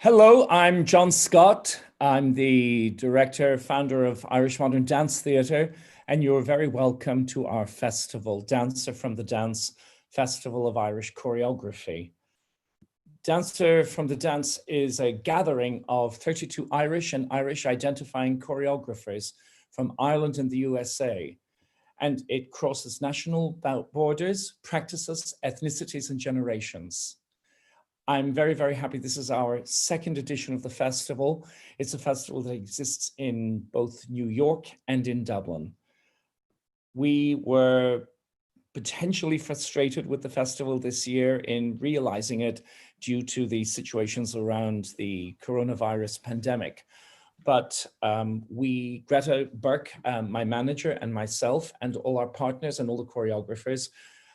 Hello, I'm John Scott. I'm the director, founder of Irish Modern Dance Theatre, and you're very welcome to our festival, Dancer from the Dance Festival of Irish Choreography. Dancer from the Dance is a gathering of 32 Irish and Irish identifying choreographers from Ireland and the USA. And it crosses national borders, practices, ethnicities, and generations. I'm very, very happy. This is our second edition of the festival. It's a festival that exists in both New York and in Dublin. We were potentially frustrated with the festival this year in realizing it due to the situations around the coronavirus pandemic. But Greta Burke, my manager, and myself, and all our partners and all the choreographers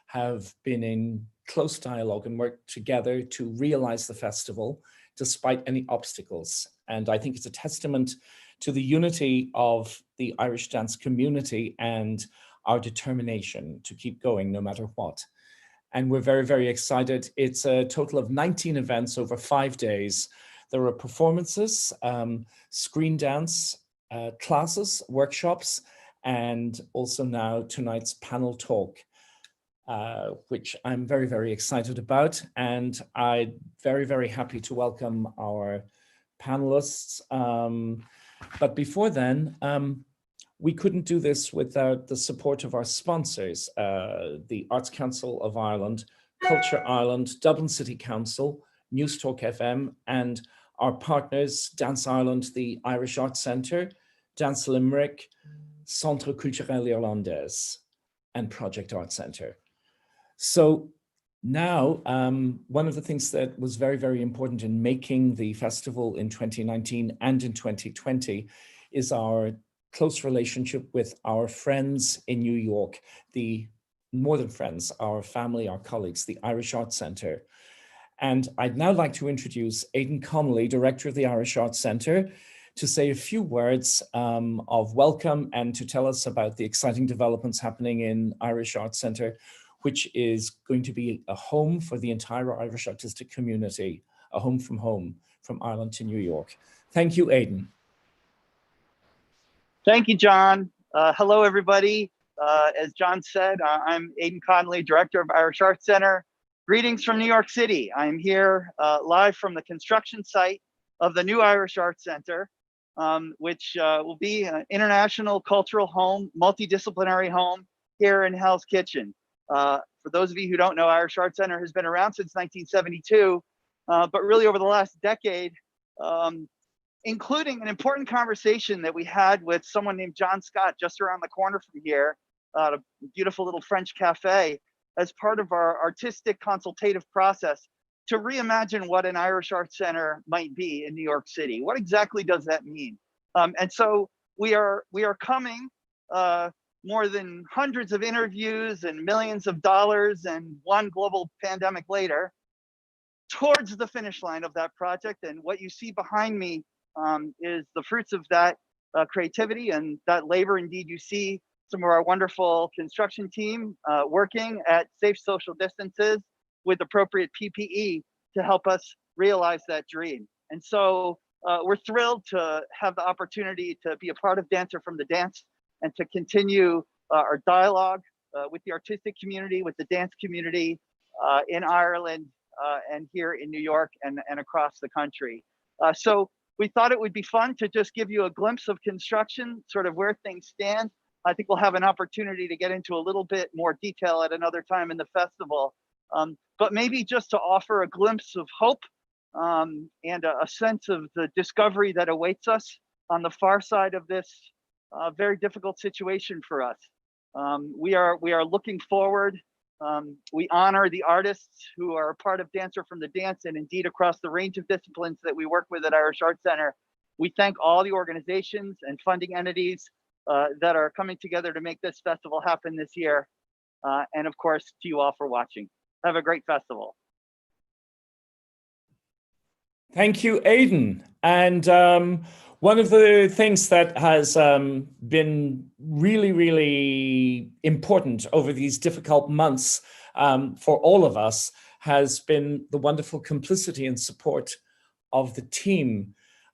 have been in close dialogue and worked together to realize the festival despite any obstacles. And I think it's a testament to the unity of the Irish dance community and our determination to keep going no matter what. And we're very, very excited. It's a total of 19 events over 5 days. There are performances, screen dance, classes, workshops, and also now tonight's panel talk, which I'm very, very excited about. And I'm very, very happy to welcome our panelists. But before then, we couldn't do this without the support of our sponsors, the Arts Council of Ireland, Culture Ireland, Dublin City Council, News Talk FM, and our partners, Dance Ireland, the Irish Arts Centre, Dance Limerick, Centre Culturel Irlandais, and Project Art Centre. So now, one of the things that was very, very important in making the festival in 2019 and in 2020 is our close relationship with our friends in New York, the more than friends, our family, our colleagues, the Irish Arts Centre. And I'd now like to introduce Aidan Connelly, Director of the Irish Arts Centre, to say a few words of welcome and to tell us about the exciting developments happening in Irish Arts Centre, which is going to be a home for the entire Irish artistic community, a home, from Ireland to New York. Thank you, Aidan. Thank you, John. Hello, everybody. As John said, I'm Aidan Connelly, Director of Irish Arts Centre. Greetings from New York City. I'm here live from the construction site of the new Irish Arts Centre, which will be an international cultural home, multidisciplinary home here in Hell's Kitchen. For those of you who don't know, Irish Arts Centre has been around since 1972, but really over the last decade, including an important conversation that we had with someone named John Scott just around the corner from here, a beautiful little French cafe, as part of our artistic consultative process to reimagine what an Irish Arts Centre might be in New York City. What exactly does that mean? And so we are coming, more than hundreds of interviews and millions of dollars and one global pandemic later, towards the finish line of that project. And what you see behind me is the fruits of that creativity and that labor. Indeed, you see some of our wonderful construction team working at safe social distances with appropriate PPE to help us realize that dream. And so we're thrilled to have the opportunity to be a part of Dancer from the Dance and to continue our dialogue with the artistic community, with the dance community in Ireland and here in New York and across the country. So we thought it would be fun to just give you a glimpse of construction, sort of where things stand. I think we'll have an opportunity to get into a little bit more detail at another time in the festival, but maybe just to offer a glimpse of hope and a sense of the discovery that awaits us on the far side of this very difficult situation for us. We are looking forward. We honor the artists who are a part of Dancer from the Dance and indeed across the range of disciplines that we work with at Irish Arts Centre. We thank all the organizations and funding entities that are coming together to make this festival happen this year. And of course, to you all for watching. Have a great festival. Thank you, Aidan. And one of the things that has been really, really important over these difficult months for all of us has been the wonderful complicity and support of the team,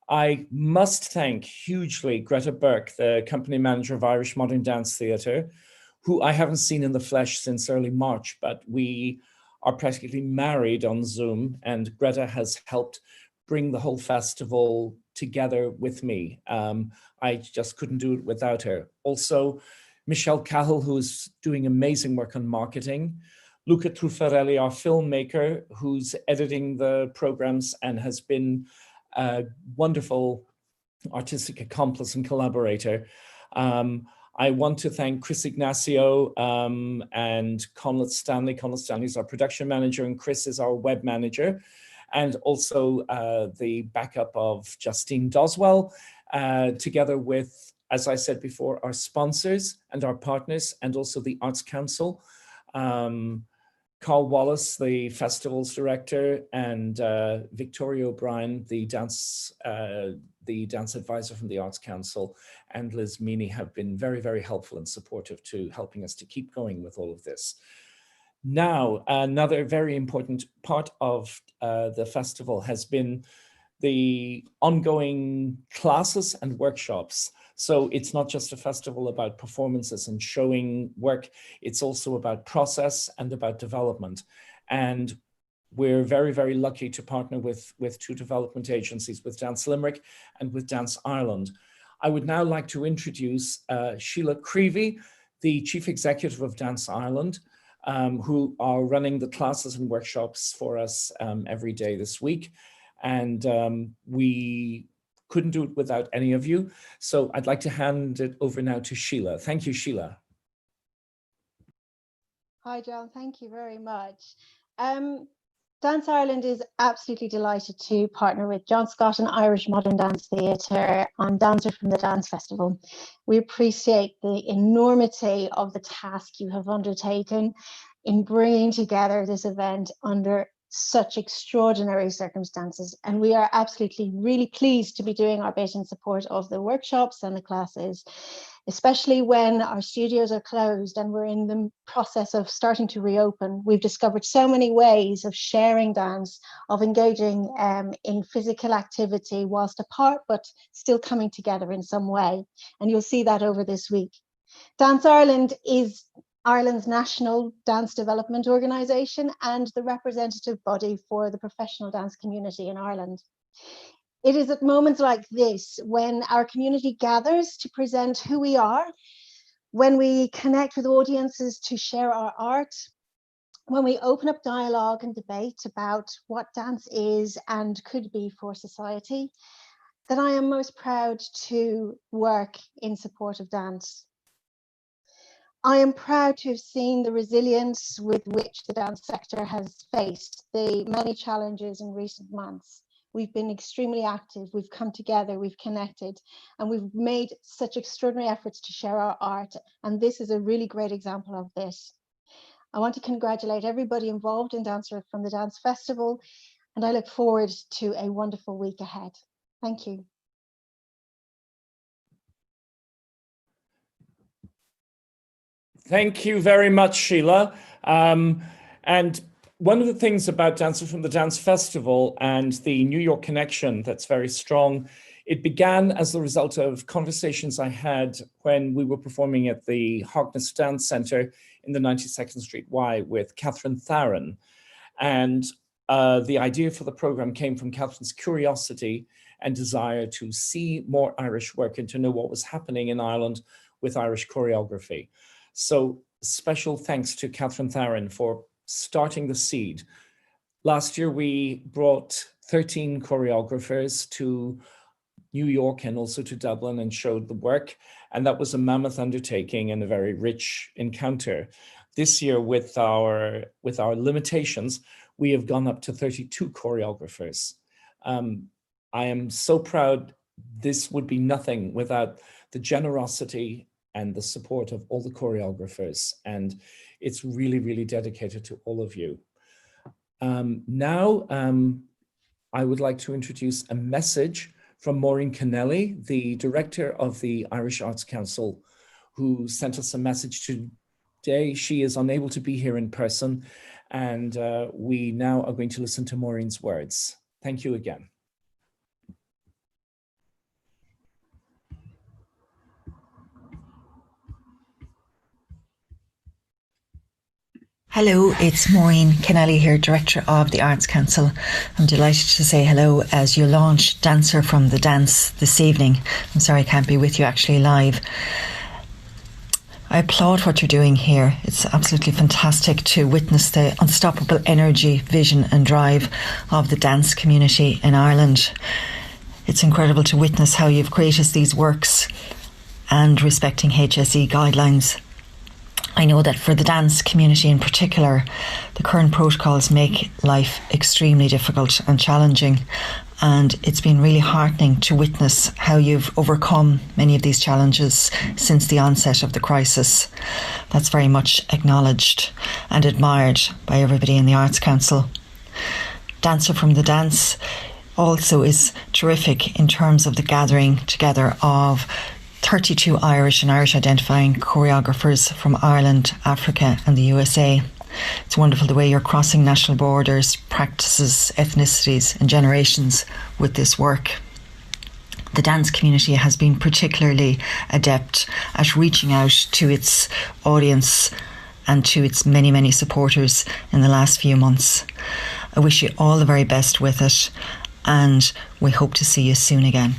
I must thank hugely Greta Burke, the company manager of Irish Modern Dance Theatre, who I haven't seen in the flesh since early March, but we are practically married on Zoom, and Greta has helped bring the whole festival together with me. I just couldn't do it without her. Also, Michelle Cahill, who's doing amazing work on marketing. Luca Truffarelli, our filmmaker, who's editing the programs and has been a wonderful artistic accomplice and collaborator. I want to thank Chris Ignacio and Conlett Stanley. Conlett Stanley is our production manager and Chris is our web manager. And also the backup of Justine Doswell, together with, as I said before, our sponsors and our partners, and also the Arts Council. Carl Wallace, the festival's director, and Victoria O'Brien, the dance advisor from the Arts Council, and Liz Meany have been very, very helpful and supportive to helping us to keep going with all of this. Now, another very important part of the festival has been the ongoing classes and workshops. So it's not just a festival about performances and showing work, it's also about process and about development. And we're very, very lucky to partner with two development agencies, with Dance Limerick and with Dance Ireland. I would now like to introduce Sheila Creevy, the Chief Executive of Dance Ireland, who are running the classes and workshops for us every day this week. And we couldn't do it without any of you. So I'd like to hand it over now to Sheila. Thank you, Sheila. Hi, John. Thank you very much. Dance Ireland is absolutely delighted to partner with John Scott and Irish Modern Dance Theatre on Dancer from the Dance Festival. We appreciate the enormity of the task you have undertaken in bringing together this event under such extraordinary circumstances, and we are absolutely really pleased to be doing our bit in support of the workshops and the classes, especially when our studios are closed and we're in the process of starting to reopen. We've discovered so many ways of sharing dance, of engaging in physical activity whilst apart, but still coming together in some way, and you'll see that over this week. Dance Ireland is Ireland's national dance development organisation and the representative body for the professional dance community in Ireland. It is at moments like this when our community gathers to present who we are, when we connect with audiences to share our art, when we open up dialogue and debate about what dance is and could be for society, that I am most proud to work in support of dance. I am proud to have seen the resilience with which the dance sector has faced the many challenges in recent months. We've been extremely active, we've come together, we've connected, and we've made such extraordinary efforts to share our art, and this is a really great example of this. I want to congratulate everybody involved in Dancer from the Dance Festival, and I look forward to a wonderful week ahead. Thank you. Thank you very much, Sheila. And one of the things about Dancer from the Dance Festival and the New York connection that's very strong, it began as the result of conversations I had when we were performing at the Harkness Dance Centre in the 92nd Street Y with Catherine Tharon. And the idea for the program came from Catherine's curiosity and desire to see more Irish work and to know what was happening in Ireland with Irish choreography. So special thanks to Catherine Tharon for starting the seed. Last year, we brought 13 choreographers to New York and also to Dublin and showed the work. And that was a mammoth undertaking and a very rich encounter. This year, with our limitations, we have gone up to 32 choreographers. I am so proud. This would be nothing without the generosity and the support of all the choreographers. And it's really, really dedicated to all of you. Now, I would like to introduce a message from Maureen Connelly, the director of the Irish Arts Council, who sent us a message today. She is unable to be here in person, and we now are going to listen to Maureen's words. Thank you again. Hello, it's Maureen Connelly here, Director of the Arts Council. I'm delighted to say hello as you launch Dancer from the Dance this evening. I'm sorry I can't be with you actually live. I applaud what you're doing here. It's absolutely fantastic to witness the unstoppable energy, vision and drive of the dance community in Ireland. It's incredible to witness how you've created these works and respecting HSE guidelines. I know that for the dance community in particular, the current protocols make life extremely difficult and challenging, and it's been really heartening to witness how you've overcome many of these challenges since the onset of the crisis. That's very much acknowledged and admired by everybody in the Arts Council. Dancer from the Dance also is terrific in terms of the gathering together of 32 Irish and Irish identifying choreographers from Ireland, Africa and the USA. It's wonderful the way you're crossing national borders, practices, ethnicities and generations with this work. The dance community has been particularly adept at reaching out to its audience and to its many, many supporters in the last few months. I wish you all the very best with it, and we hope to see you soon again.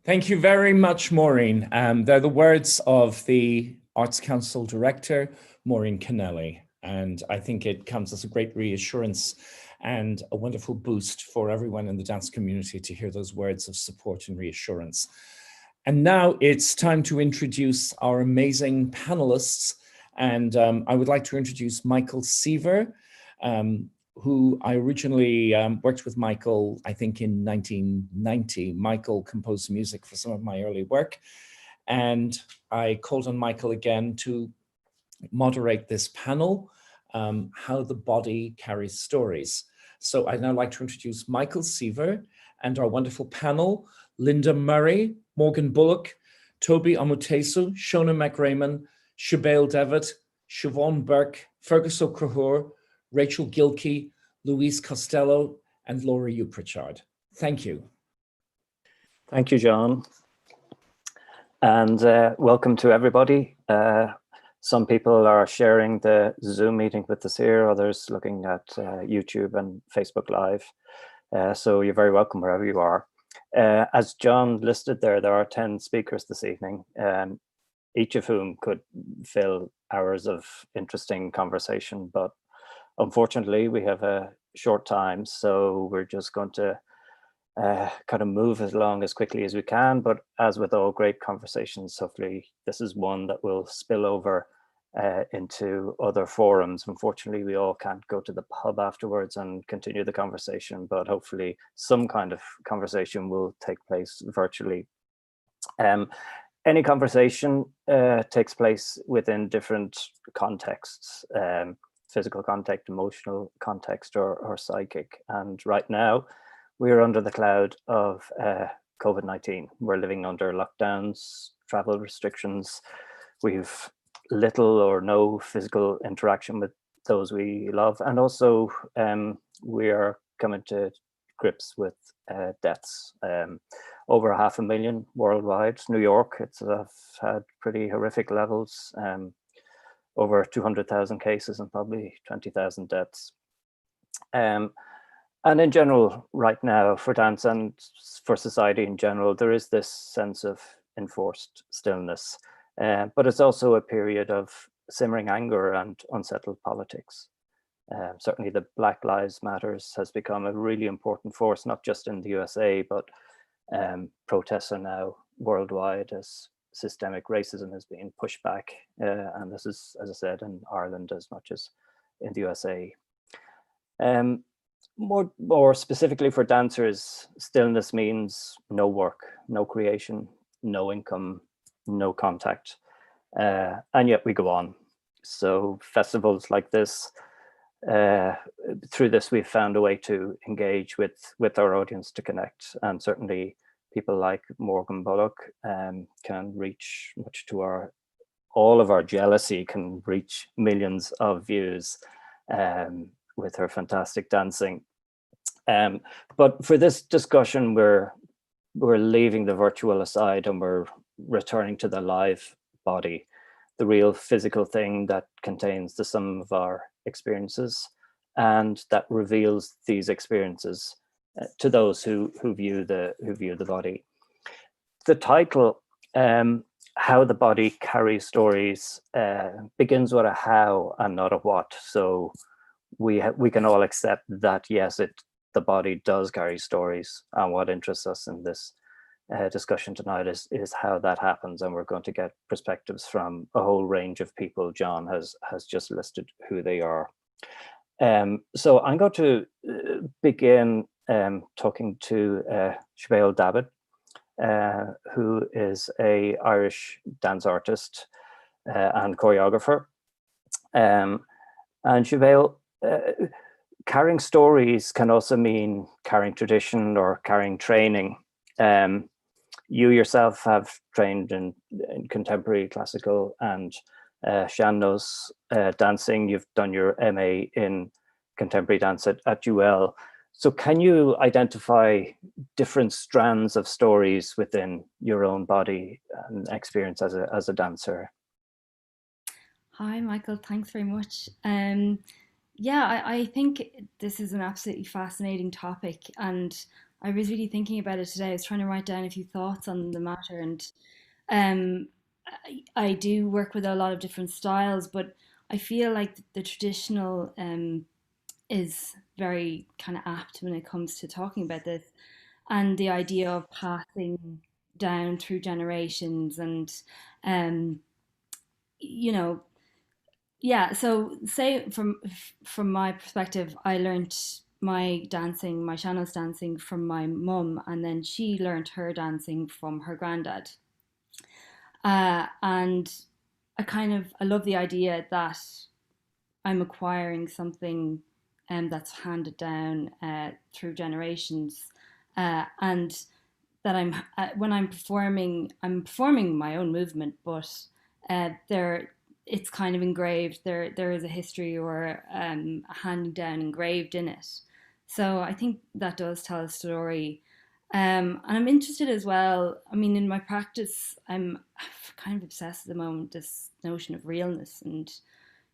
Thank you very much, Maureen. They're the words of the Arts Council Director, Maureen Connelly. And I think it comes as a great reassurance and a wonderful boost for everyone in the dance community to hear those words of support and reassurance. And now it's time to introduce our amazing panelists. And I would like to introduce Michael Seaver, who I originally worked with Michael, I think in 1990. Michael composed music for some of my early work. And I called on Michael again to moderate this panel, How the Body Carries Stories. So I'd now like to introduce Michael Seaver and our wonderful panel, Linda Murray, Morgan Bullock, Tobi Omoteso, Seona MacReamoinn, Sibéal Davitt, Siobhan Burke, Fearghus Conchúir, Rachael Gilkey, Louise Costelloe, and Laurie Uprichard. Thank you. Thank you, John. And welcome to everybody. Some people are sharing the Zoom meeting with us here, others looking at YouTube and Facebook Live. So you're very welcome wherever you are. As John listed there are 10 speakers this evening, each of whom could fill hours of interesting conversation, but unfortunately, we have a short time, so we're just going to kind of move along as quickly as we can. But as with all great conversations, hopefully this is one that will spill over into other forums. Unfortunately, we all can't go to the pub afterwards and continue the conversation, but hopefully some kind of conversation will take place virtually. Any conversation takes place within different contexts. Physical context, emotional context, or psychic. And right now, we're under the cloud of COVID-19. We're living under lockdowns, travel restrictions. We've little or no physical interaction with those we love. And also, we are coming to grips with deaths. Over 500,000 worldwide. New York, it's had pretty horrific levels. Over 200,000 cases and probably 20,000 deaths. And in general, right now, for dance and for society in general, there is this sense of enforced stillness. But it's also a period of simmering anger and unsettled politics. Certainly the Black Lives Matters has become a really important force, not just in the USA, but protests are now worldwide as systemic racism is being pushed back, and this is, as I said, in Ireland as much as in the USA. More specifically for dancers, stillness means no work, no creation, no income, no contact, and yet we go on. So festivals like this, through this we've found a way to engage with our audience, to connect, and certainly people like Morgan Bullock can reach much to all of our jealousy, can reach millions of views with her fantastic dancing. But for this discussion, we're leaving the virtual aside and we're returning to the live body, the real physical thing that contains the sum of our experiences and that reveals these experiences to those who view the body. The title, How the Body Carries Stories, begins with a how and not a what. So we can all accept that, yes, the body does carry stories, and what interests us in this discussion tonight is how that happens, and we're going to get perspectives from a whole range of people. John has just listed who they are. So I'm going to begin talking to Sibéal Davitt, who is a Irish dance artist and choreographer. And Sibéal, carrying stories can also mean carrying tradition or carrying training. You yourself have trained in contemporary, classical, and sean-nós dancing. You've done your MA in contemporary dance at UL. So can you identify different strands of stories within your own body and experience as a dancer? Hi, Michael. Thanks very much. Yeah, I think this is an absolutely fascinating topic, and I was really thinking about it today. I was trying to write down a few thoughts on the matter, and um, I do work with a lot of different styles, but I feel like the traditional is very kind of apt when it comes to talking about this, and the idea of passing down through generations, and um, you know, yeah. So say from my perspective, I learned my dancing, my sean-nós dancing from my mum, and then she learned her dancing from her granddad. And I love the idea that I'm acquiring something that's handed down through generations, and that when I'm performing my own movement, but there it's kind of engraved. There is a history or a handing down engraved in it. So I think that does tell a story. And I'm interested as well. I mean, in my practice, I'm kind of obsessed at the moment with this notion of realness, and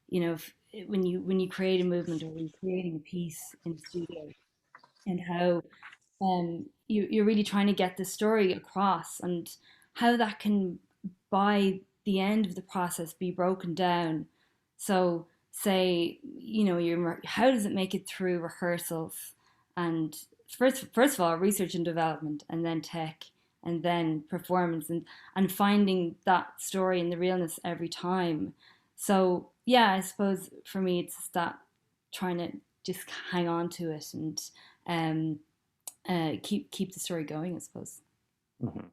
when you create a movement or when you're creating a piece in the studio, and how you're really trying to get the story across, and how that can, by the end of the process, be broken down. So say, how does it make it through rehearsals, and first of all research and development, and then tech, and then performance, and finding that story and the realness every time. So yeah, I suppose for me it's that, trying to just hang on to it, and um, keep the story going, I suppose. Mm-hmm.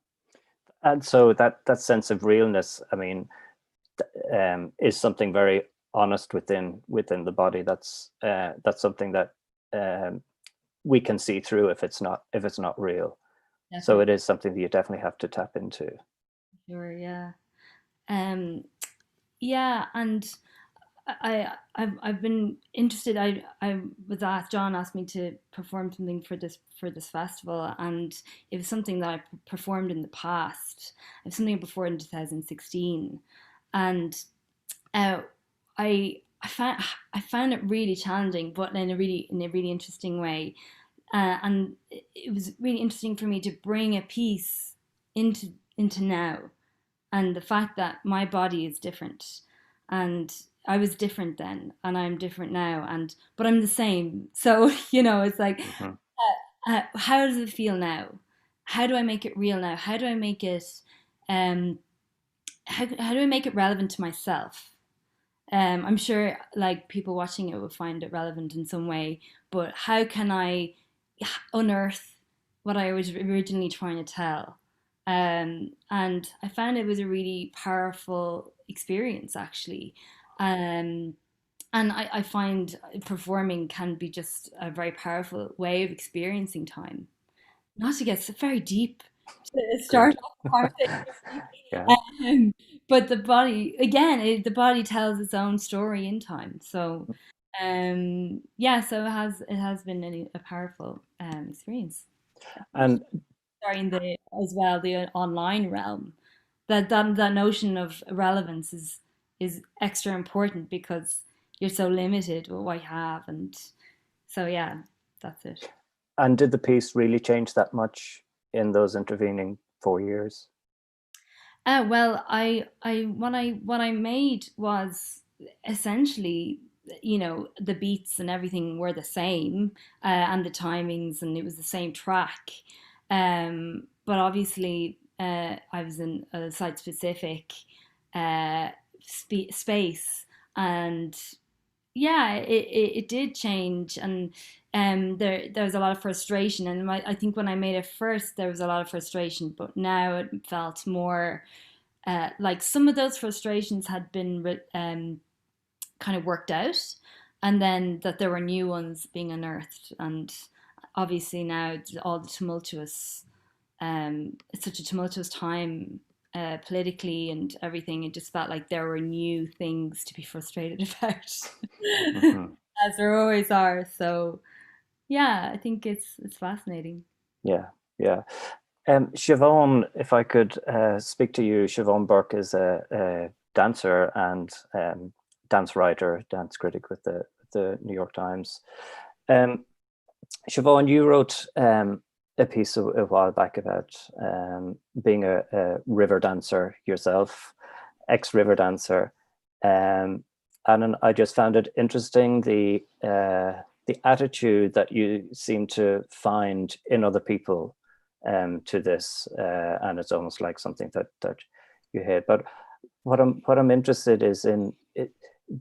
And so that sense of realness, I mean, is something very honest within the body. That's something that we can see through if it's not real. Definitely. So it is something that you definitely have to tap into. Sure, yeah. Yeah, and I've been interested. I was asked, John asked me to perform something for this festival, and it was something that I performed in the past. It was something I performed in 2016, and I found it really challenging, but in a really interesting way. And it was really interesting for me to bring a piece into now, and the fact that my body is different, and I was different then, and I'm different now, but I'm the same. So it's like, mm-hmm. How does it feel now? How do I make it real now? How do I make it how do I make it relevant to myself? I'm sure like people watching it will find it relevant in some way, but how can I unearth what I was originally trying to tell? And I found it was a really powerful experience, actually. And I find performing can be just a very powerful way of experiencing time. Not to get very deep to start off the conversation. Yeah. But the body, again, the body tells its own story in time. So, yeah, so it has been a powerful experience. And Sorry, in the online realm, that notion of relevance is extra important because you're so limited with what you have. And so, yeah, that's it. And did the piece really change that much in those intervening 4 years? Well, what I made was essentially, the beats and everything were the same, and the timings, and it was the same track. But obviously, I was in a site-specific space, and yeah, it did change, and there was a lot of frustration, and I think when I made it first, there was a lot of frustration, but now it felt more like some of those frustrations had been kind of worked out, and then that there were new ones being unearthed, and obviously now all the tumultuous, it's such a tumultuous time politically and everything. It just felt like there were new things to be frustrated about, Mm-hmm. as there always are. So yeah, I think it's fascinating. Yeah. Siobhan, if I could speak to you. Siobhan Burke is a dancer and dance writer, dance critic with the New York Times. Siobhan, you wrote a piece a while back about being a river dancer yourself, ex-river dancer, and I just found it interesting the attitude that you seem to find in other people to this, and it's almost like something that you hate. But what I'm interested is in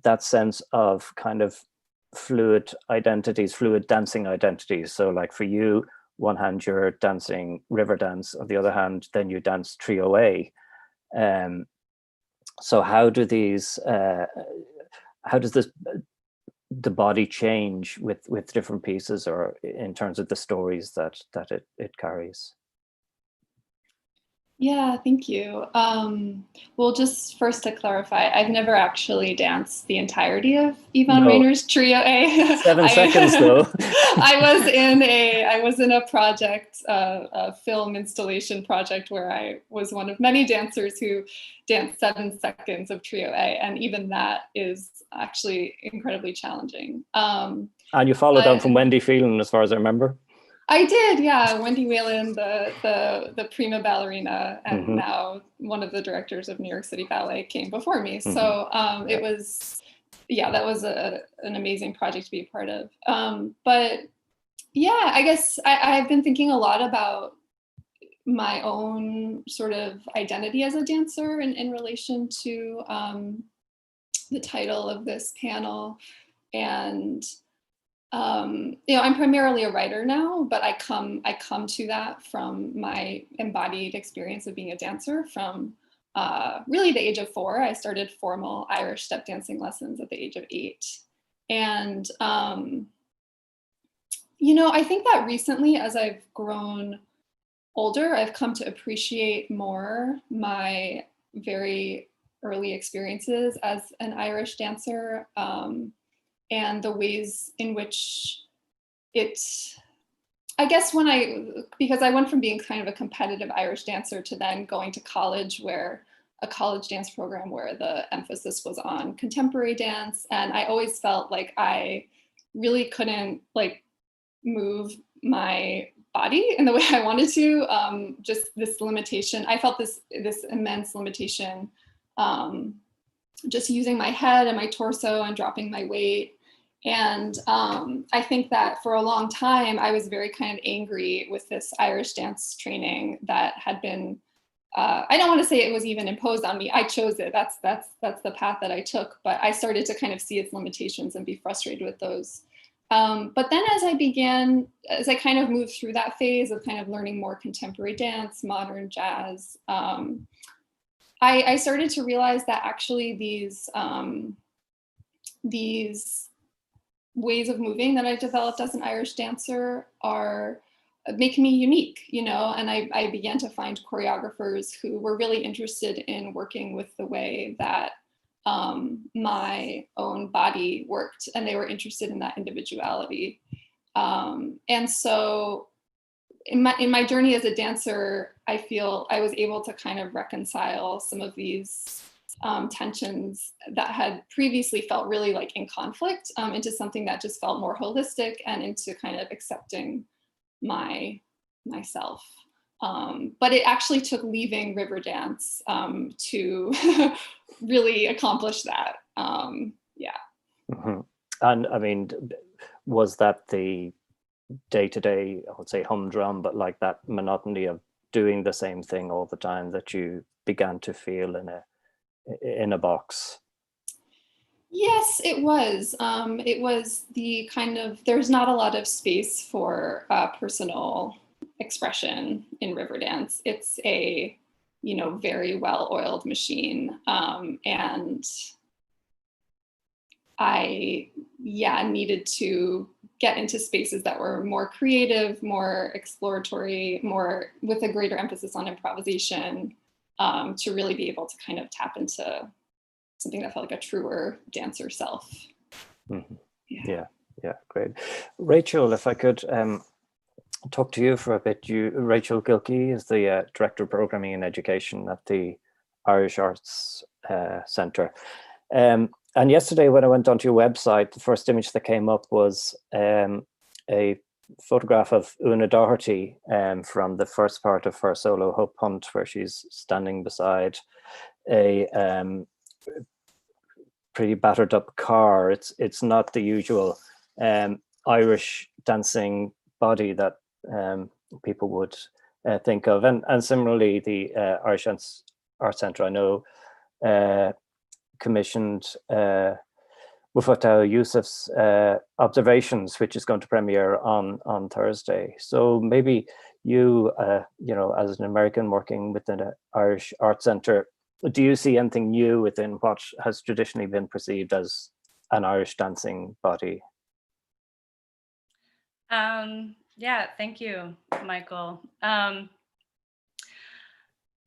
that sense of kind of fluid identities, fluid dancing identities. So like for you, one hand you're dancing river dance, on the other hand then you dance trio A. So how does the body change with different pieces, or in terms of the stories that it carries? Yeah, thank you. Well, just first to clarify, I've never actually danced the entirety of Yvonne Rainer's Trio A. 7 seconds though. I was in a project, a film installation project, where I was one of many dancers who danced 7 seconds of Trio A, and even that is actually incredibly challenging. And you followed on from Wendy Phelan, as far as I remember. I did, yeah. Wendy Whalen, the prima ballerina, and Mm-hmm. now one of the directors of New York City Ballet, came before me. Mm-hmm. So it was, yeah, that was an amazing project to be a part of. But yeah, I guess I've been thinking a lot about my own sort of identity as a dancer in relation to the title of this panel. And I'm primarily a writer now, but I come to that from my embodied experience of being a dancer from really the age of 4. I started formal Irish step dancing lessons at the age of 8. And, I think that recently, as I've grown older, I've come to appreciate more my very early experiences as an Irish dancer, and the ways in which I guess because I went from being kind of a competitive Irish dancer to then going to college, where a college dance program where the emphasis was on contemporary dance. And I always felt like I really couldn't move my body in the way I wanted to, just this limitation. I felt this immense limitation, just using my head and my torso and dropping my weight. And I think that for a long time, I was very kind of angry with this Irish dance training that had been, I don't want to say it was even imposed on me. I chose it. That's the path that I took. But I started to kind of see its limitations and be frustrated with those. But then as I kind of moved through that phase of kind of learning more contemporary dance, modern jazz, I started to realize that actually these ways of moving that I developed as an Irish dancer make me unique, and I began to find choreographers who were really interested in working with the way that my own body worked, and they were interested in that individuality. And so in my journey as a dancer, I feel I was able to kind of reconcile some of these tensions that had previously felt really like in conflict into something that just felt more holistic and into kind of accepting myself. But it actually took leaving river dance to really accomplish that. Yeah. Mm-hmm. And I mean, was that the day-to-day, I would say humdrum, but like that monotony of doing the same thing all the time that you began to feel in a box? Yes, it was. It was the kind of, there's not a lot of space for personal expression in river dance. It's a, very well-oiled machine. And I, needed to get into spaces that were more creative, more exploratory, more with a greater emphasis on improvisation, to really be able to kind of tap into something that felt like a truer dancer self. Mm-hmm. Yeah, great. Rachael, if I could talk to you for a bit. Rachael Gilkey is the Director of Programming and Education at the Irish Arts Centre. And yesterday when I went onto your website, the first image that came up was a photograph of Una Doherty from the first part of her solo Hope Hunt, where she's standing beside a pretty battered up car. It's not the usual Irish dancing body that people would think of. And similarly, the Irish Arts Centre, I know, commissioned Mufatau Yusuf's Observations, which is going to premiere on Thursday. So maybe you, as an American working within the Irish Arts Centre, do you see anything new within what has traditionally been perceived as an Irish dancing body? Yeah, thank you, Michael.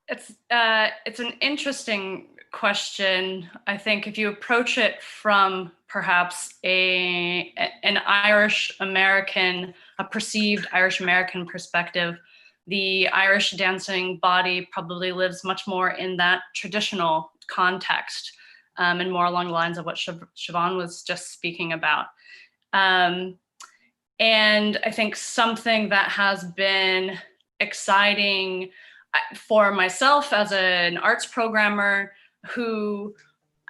It's an interesting question. I think if you approach it from perhaps an Irish American, a perceived Irish American perspective, the Irish dancing body probably lives much more in that traditional context, and more along the lines of what Siobhan was just speaking about. And I think something that has been exciting for myself as an arts programmer who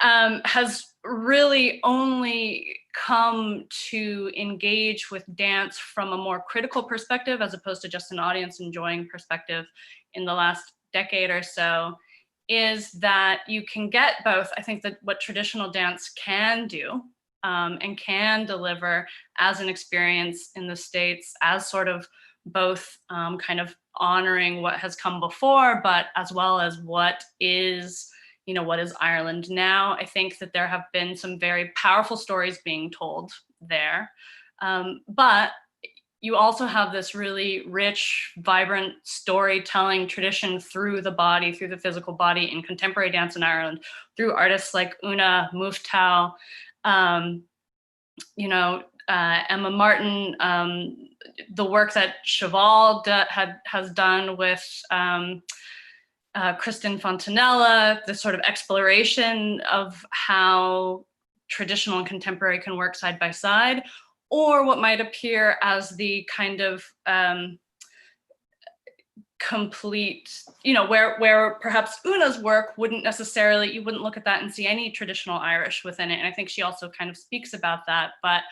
has really only come to engage with dance from a more critical perspective as opposed to just an audience enjoying perspective in the last decade or so, is that you can get both. I think that what traditional dance can do and can deliver as an experience in the States as sort of both kind of honoring what has come before, but as well as what is Ireland now. I think that there have been some very powerful stories being told there. But you also have this really rich, vibrant storytelling tradition through the body, through the physical body in contemporary dance in Ireland, through artists like Una, Mufatau, Emma Martin, the work that Cheval has done with Kristen Fontanella, the sort of exploration of how traditional and contemporary can work side by side, or what might appear as the kind of complete, where perhaps Una's work wouldn't necessarily, you wouldn't look at that and see any traditional Irish within it. And I think she also kind of speaks about that. But,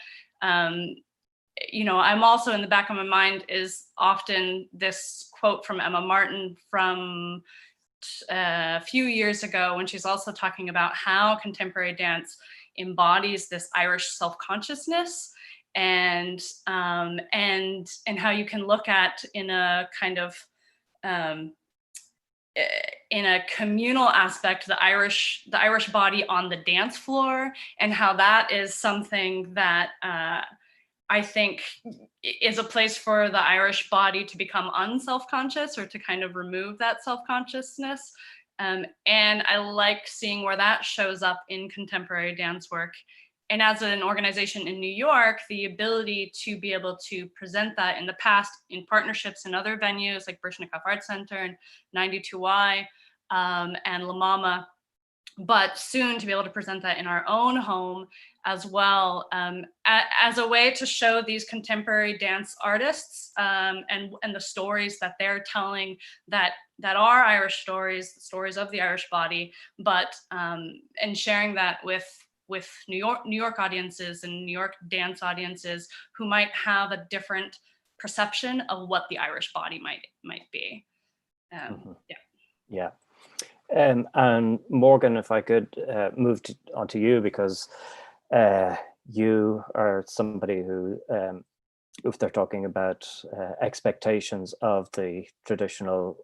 I'm also in the back of my mind is often this quote from Emma Martin from a few years ago when she's also talking about how contemporary dance embodies this Irish self-consciousness and how you can look at in a kind of in a communal aspect the Irish body on the dance floor, and how that is something that I think is a place for the Irish body to become unself-conscious or to kind of remove that self-consciousness. And I like seeing where that shows up in contemporary dance work. as an organization in New York, the ability to be able to present that in the past in partnerships in other venues like Birchnickoff Arts Center and 92Y and La Mama, but soon to be able to present that in our own home as well, as a way to show these contemporary dance artists and the stories that they're telling that are Irish stories, the stories of the Irish body, but and sharing that with New York audiences and New York dance audiences who might have a different perception of what the Irish body might be. Yeah. And Morgan, if I could move on to you, because you are somebody who, if they're talking about expectations of the traditional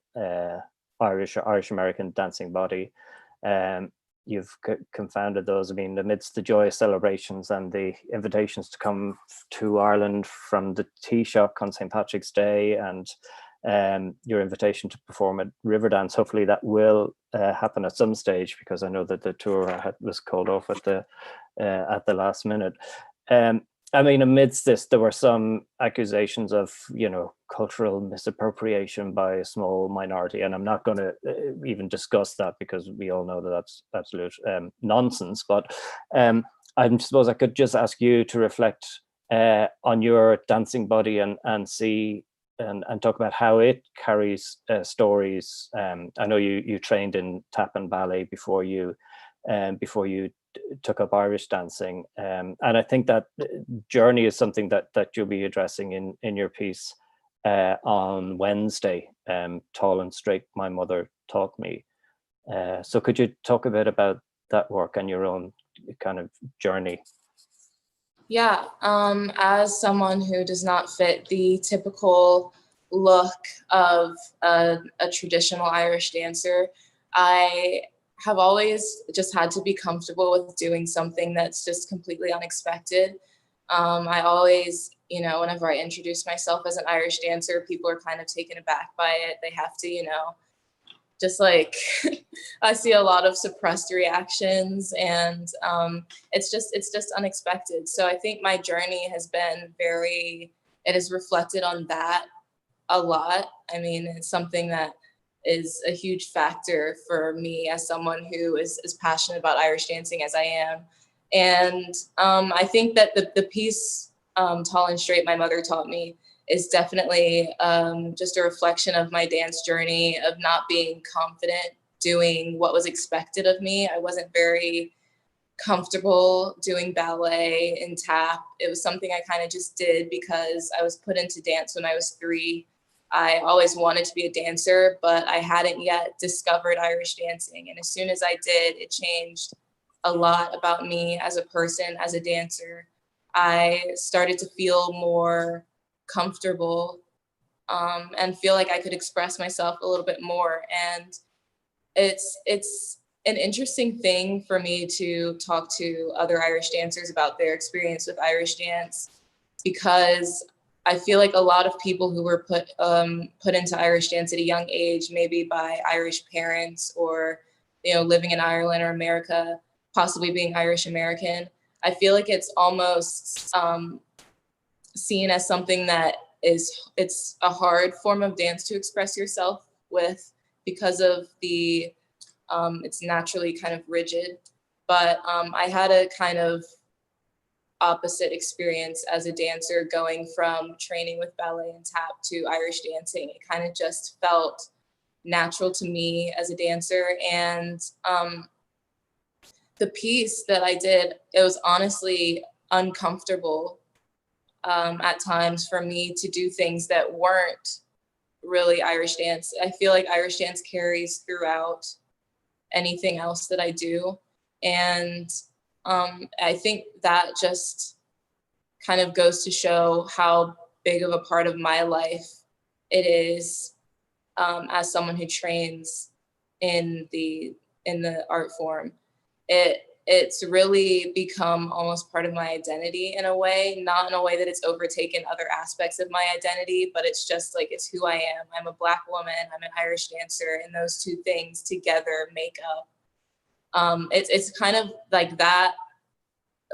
Irish American dancing body, you've confounded those. I mean, amidst the joyous celebrations and the invitations to come to Ireland from the Taoiseach on St. Patrick's Day, and your invitation to perform at Riverdance, hopefully that will happen at some stage, because I know that the tour was called off at the last minute. I mean, amidst this, there were some accusations of, cultural misappropriation by a small minority, and I'm not going to even discuss that because we all know that that's absolute nonsense. But I suppose I could just ask you to reflect on your dancing body and see and talk about how it carries stories. I know you trained in tap and ballet before you took up Irish dancing, and I think that journey is something that you'll be addressing in your piece on Wednesday. Tall and Straight, My Mother Taught Me. So could you talk a bit about that work and your own kind of journey? Yeah, as someone who does not fit the typical look of a traditional Irish dancer, I have always just had to be comfortable with doing something that's just completely unexpected. I always, whenever I introduce myself as an Irish dancer, people are kind of taken aback by it. They have to, just like I see a lot of suppressed reactions, and it's just unexpected. So I think my journey has been it has reflected on that a lot. I mean, it's something that is a huge factor for me as someone who is as passionate about Irish dancing as I am. And I think that the piece, Tall and Straight, My Mother Taught Me, is definitely just a reflection of my dance journey, of not being confident doing what was expected of me. I wasn't very comfortable doing ballet and tap. It was something I kind of just did because I was put into dance when I was 3. I always wanted to be a dancer, but I hadn't yet discovered Irish dancing. And as soon as I did, it changed a lot about me as a person, as a dancer. I started to feel more comfortable and feel like I could express myself a little bit more. And it's an interesting thing for me to talk to other Irish dancers about their experience with Irish dance, because I feel like a lot of people who were put into Irish dance at a young age, maybe by Irish parents or, living in Ireland or America, possibly being Irish American, I feel like it's almost seen as something that it's a hard form of dance to express yourself with, because of it's naturally kind of rigid. But I had a kind of opposite experience as a dancer, going from training with ballet and tap to Irish dancing. It kind of just felt natural to me as a dancer. And the piece that I did, it was honestly uncomfortable at times for me to do things that weren't really Irish dance. I feel like Irish dance carries throughout anything else that I do. And I think that just kind of goes to show how big of a part of my life it is as someone who trains in the art form. It's really become almost part of my identity in a way, not in a way that it's overtaken other aspects of my identity, but it's just like, it's who I am. I'm a Black woman, I'm an Irish dancer, and those two things together make up. It's kind of like that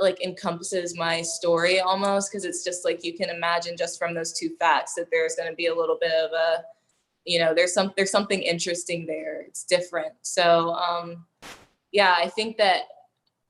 like encompasses my story almost, because it's just like you can imagine just from those two facts that there's going to be a little bit of a, you know, there's something interesting there. It's different. So yeah, I think that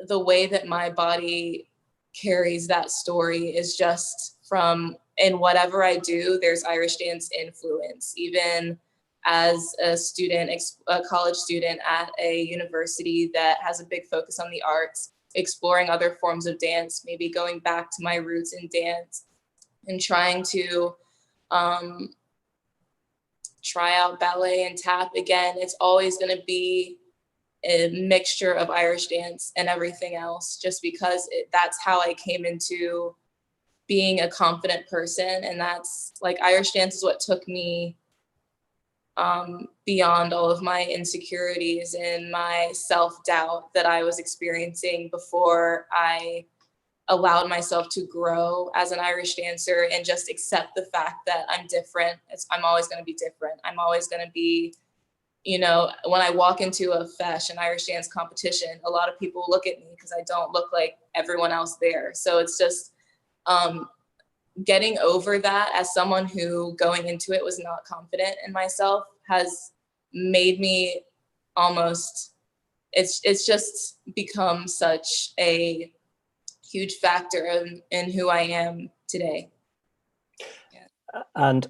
the way that my body carries that story is just from, in whatever I do, there's Irish dance influence. Even as a student, a college student at a university that has a big focus on the arts, exploring other forms of dance, maybe going back to my roots in dance and trying to try out ballet and tap again. It's always going to be a mixture of Irish dance and everything else, just because that's how I came into being a confident person. And that's like, Irish dance is what took me beyond all of my insecurities and my self-doubt that I was experiencing before I allowed myself to grow as an Irish dancer and just accept the fact that I'm different. I'm always going to be different. I'm always going to be, you know, when I walk into a fesh, an Irish dance competition, a lot of people look at me because I don't look like everyone else there. So it's just getting over that as someone who going into it was not confident in myself has made me almost, it's just become such a huge factor in who I am today. Yeah. And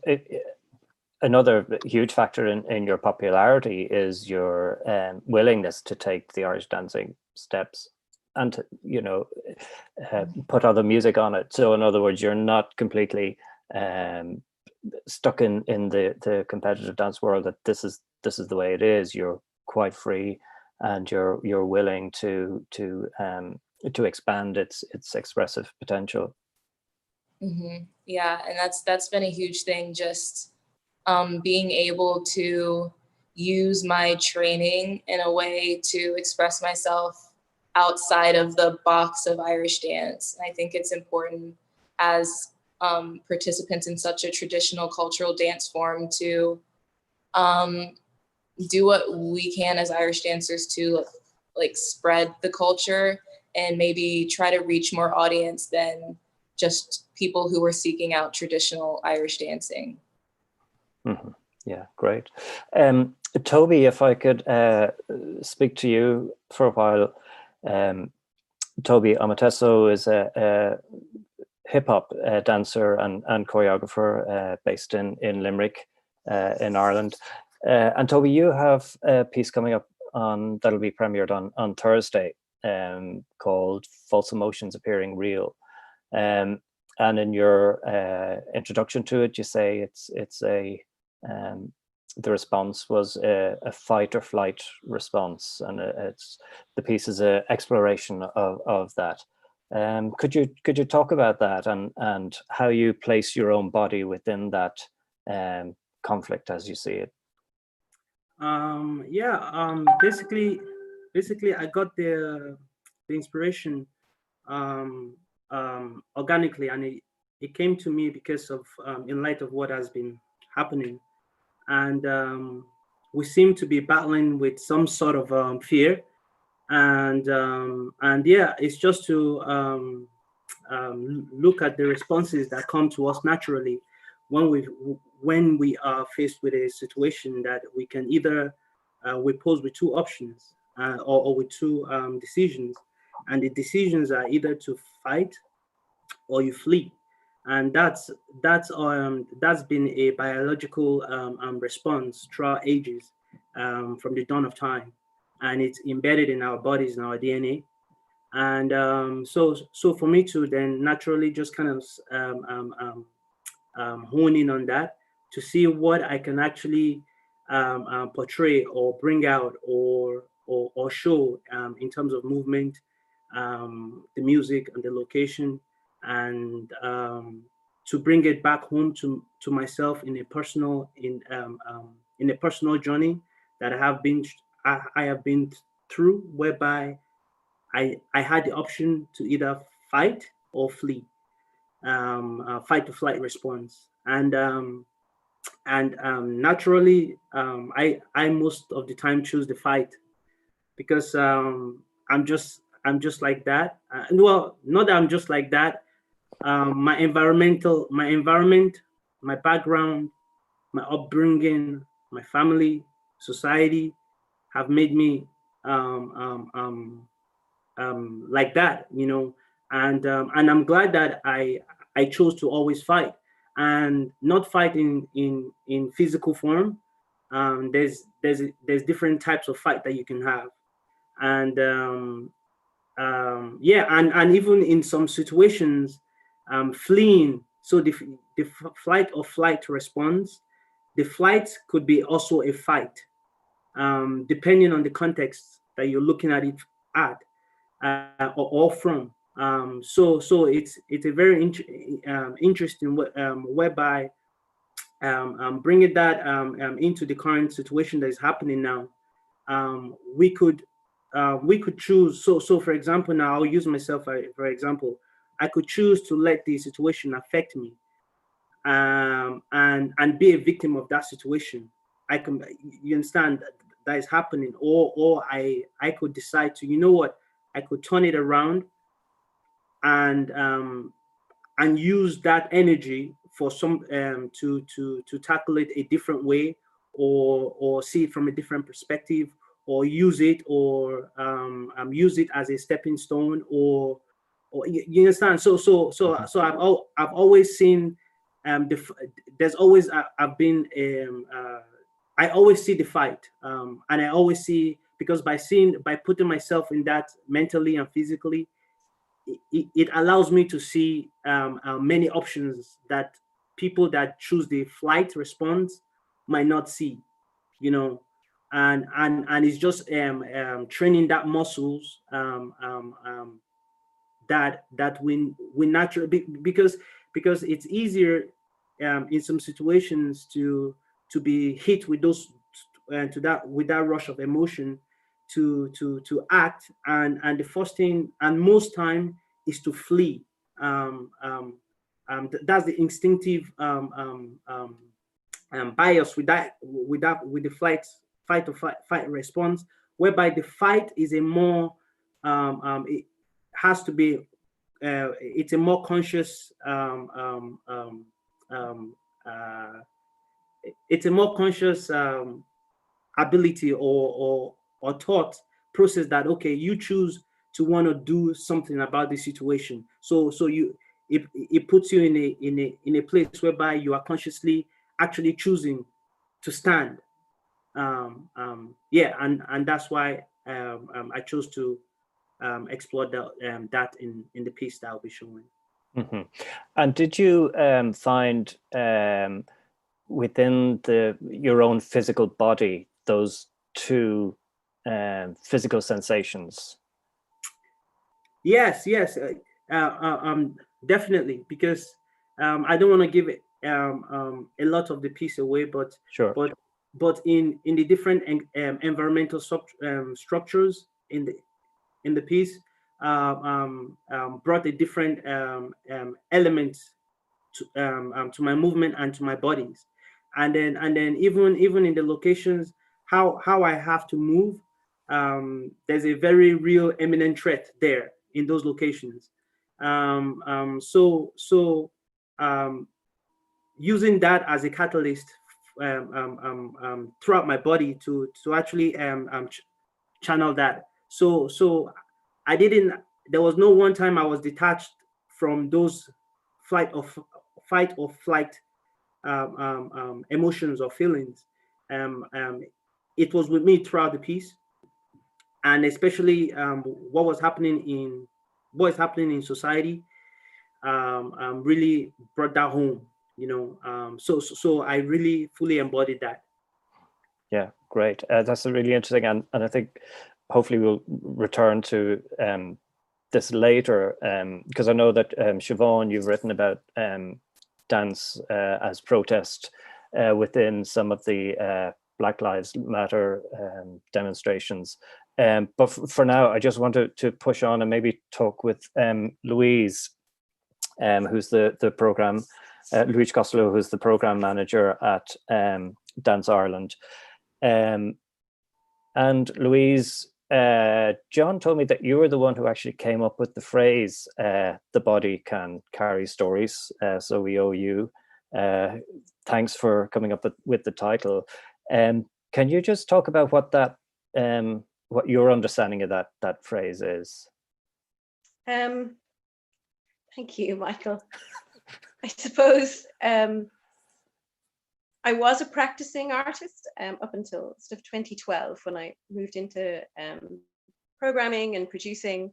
another huge factor in your popularity is your willingness to take the Irish dancing steps and to, you know, put other music on it. So in other words, you're not completely stuck in the competitive dance world that this is the way it is. You're quite free, and you're willing to expand its expressive potential. Mm-hmm. Yeah, and that's been a huge thing. Just being able to use my training in a way to express myself outside of the box of Irish dance. I think it's important as participants in such a traditional cultural dance form to do what we can as Irish dancers to like spread the culture and maybe try to reach more audience than just people who are seeking out traditional Irish dancing. Mm-hmm. Yeah, great. Tobi, if I could speak to you for a while. Tobi Omoteso is a hip-hop dancer and choreographer based in Limerick in Ireland. And Tobi, you have a piece coming up that'll be premiered on Thursday called False Emotions Appearing Real. And in your introduction to it, you say it's the response was a fight or flight response, and the piece is an exploration of that. Could you talk about that and how you place your own body within that conflict as you see it? Basically I got the inspiration organically, and it came to me because of in light of what has been happening, and we seem to be battling with some sort of fear, and yeah, it's just to look at the responses that come to us naturally when we are faced with a situation that we can either we pose with two options or with two decisions, and the decisions are either to fight or you flee. And that's been a biological response throughout ages, from the dawn of time, and it's embedded in our bodies and our DNA. And so for me to then naturally just kind of hone in on that to see what I can actually portray or bring out or show in terms of movement, the music and the location, and to bring it back home to myself in a personal journey that I have been through, whereby I had the option to either fight or flee, fight to flight response, and naturally I most of the time choose the fight, because I'm just I'm just like that. Well, not that I'm just like that. My environment, my background, my upbringing, my family, society have made me like that, you know. And I'm glad that I chose to always fight, and not fight in physical form. There's different types of fight that you can have, and yeah, and even in some situations, fleeing. So the flight or flight response, the flight could be also a fight, depending on the context that you're looking at it at, or from. So it's a very interesting whereby bringing that into the current situation that is happening now. We could choose. So for example, now I'll use myself for example. I could choose to let the situation affect me, and be a victim of that situation. I can, you understand, that is happening, or I could decide to, you know what, I could turn it around and use that energy for some to tackle it a different way, or see it from a different perspective, or use it, or use it as a stepping stone, or you understand. So I've always seen there's always I've been I always see the fight, and I always see, because by putting myself in that mentally and physically, it allows me to see many options that people that choose the flight response might not see, you know, and it's just training that muscles that we naturally, because it's easier in some situations to be hit with those with that rush of emotion to act, and the first thing and most time is to flee. That's the instinctive bias with the fight or fight response, whereby the fight is a more it has to be it's a more conscious it's a more conscious ability or thought process, that okay, you choose to want to do something about the situation. So it puts you in a place whereby you are consciously actually choosing to stand. Yeah, and that's why I chose to explore that in the piece that I'll be showing. Mm-hmm. And did you find within your own physical body those two physical sensations? Yes, definitely, because I don't want to give it a lot of the piece away, but sure. But in the different environmental structures in the piece, brought a different element to my movement and to my bodies, and then even in the locations, how I have to move, there's a very real imminent threat there in those locations. So using that as a catalyst throughout my body to actually channel that. So I didn't. There was no one time I was detached from those fight or flight emotions or feelings. It was with me throughout the piece, and especially what is happening in society really brought that home, you know. So I really fully embodied that. Yeah, great. That's really interesting, and I think hopefully we'll return to this later, because I know that Siobhan, you've written about dance as protest within some of the Black Lives Matter demonstrations. But for now, I just want to push on and maybe talk with Louise, who's the program, Louise Costelloe, who's the program manager at Dance Ireland. And Louise, John told me that you were the one who actually came up with the phrase, the body can carry stories. So we owe you. Thanks for coming up with the title. Can you just talk about what that, what your understanding of that phrase is? Thank you, Michael. I suppose I was a practicing artist up until sort of 2012 when I moved into programming and producing.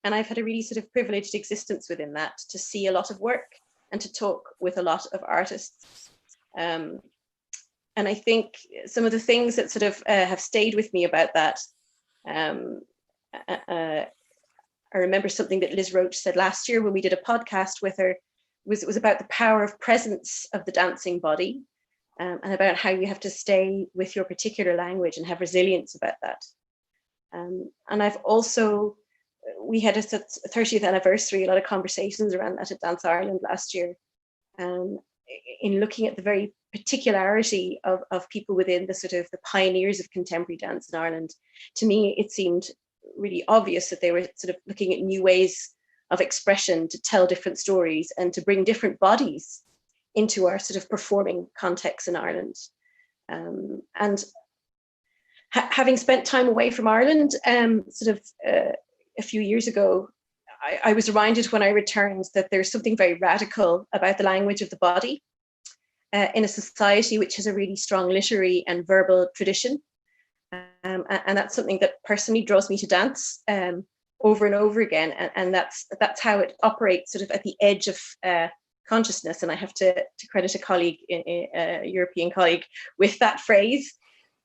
And I've had a really sort of privileged existence within that, to see a lot of work and to talk with a lot of artists. And I think some of the things that sort of have stayed with me about that, I remember something that Liz Roach said last year when we did a podcast with her, was about the power of presence of the dancing body, and about how you have to stay with your particular language and have resilience about that. And I've also, we had a 30th anniversary, a lot of conversations around that at Dance Ireland last year, in looking at the very particularity of people within the sort of the pioneers of contemporary dance in Ireland. To me, it seemed really obvious that they were sort of looking at new ways of expression to tell different stories and to bring different bodies into our sort of performing context in Ireland. And having spent time away from Ireland, sort of a few years ago, I was reminded when I returned that there's something very radical about the language of the body in a society which has a really strong literary and verbal tradition. And that's something that personally draws me to dance over and over again. And that's how it operates sort of at the edge of consciousness. And I have to credit a colleague, a European colleague, with that phrase.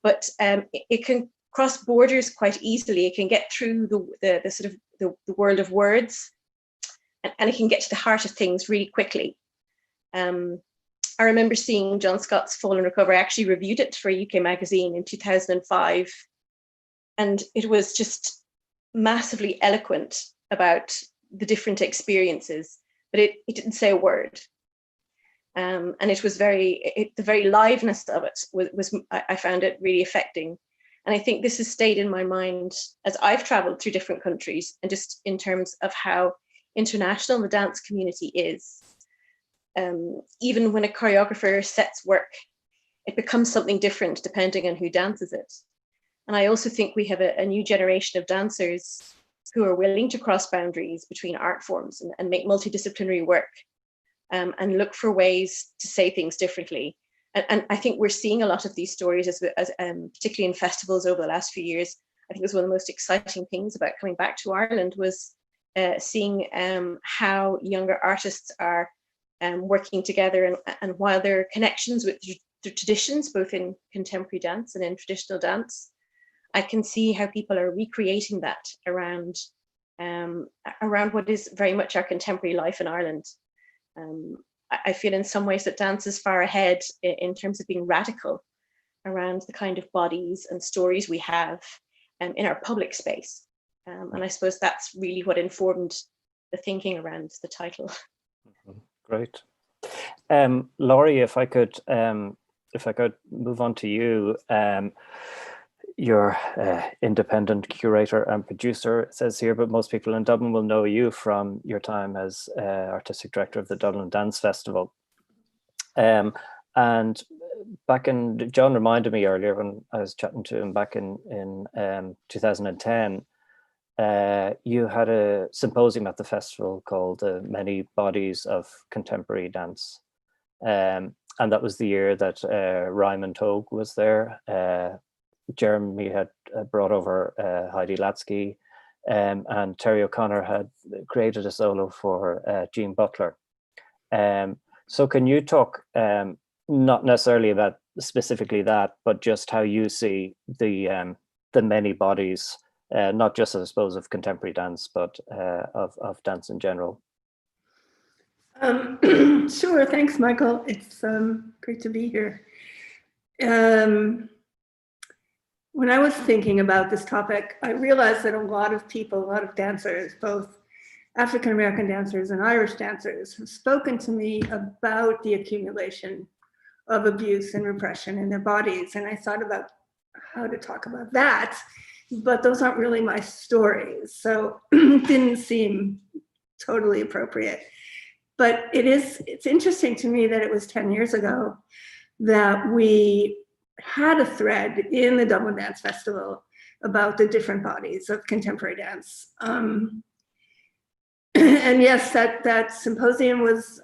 But it can cross borders quite easily. It can get through the sort of the world of words, and it can get to the heart of things really quickly. I remember seeing John Scott's Fall and Recover. I actually reviewed it for a UK magazine in 2005, and it was just massively eloquent about the different experiences, but it didn't say a word. And it was the very liveness of it was I found it really affecting. And I think this has stayed in my mind as I've traveled through different countries, and just in terms of how international the dance community is. Even when a choreographer sets work, it becomes something different depending on who dances it. And I also think we have a new generation of dancers who are willing to cross boundaries between art forms and make multidisciplinary work, and look for ways to say things differently. And I think we're seeing a lot of these stories, as particularly in festivals over the last few years. I think it was one of the most exciting things about coming back to Ireland was seeing how younger artists are working together, and while there are connections with the traditions, both in contemporary dance and in traditional dance, I can see how people are recreating that around what is very much our contemporary life in Ireland. I feel in some ways that dance is far ahead in terms of being radical around the kind of bodies and stories we have in our public space. And I suppose that's really what informed the thinking around the title. Great. Laurie, if I could move on to you. You're independent curator and producer, it says here, but most people in Dublin will know you from your time as artistic director of the Dublin Dance Festival. And John reminded me earlier when I was chatting to him back in 2010, you had a symposium at the festival called Many Bodies of Contemporary Dance. And that was the year that Ryman Togue was there. Jeremy had brought over Heidi Latsky, and Terry O'Connor had created a solo for Jean Butler. So can you talk, not necessarily about specifically that, but just how you see the many bodies, not just, I suppose, of contemporary dance, but of dance in general? Sure, thanks, Michael. It's great to be here. When I was thinking about this topic, I realized that a lot of people, a lot of dancers, both African-American dancers and Irish dancers, have spoken to me about the accumulation of abuse and repression in their bodies. And I thought about how to talk about that but those aren't really my stories. So it didn't seem totally appropriate. But it's interesting to me that it was 10 years ago that we had a thread in the Dublin Dance Festival about the different bodies of contemporary dance. And yes, that symposium was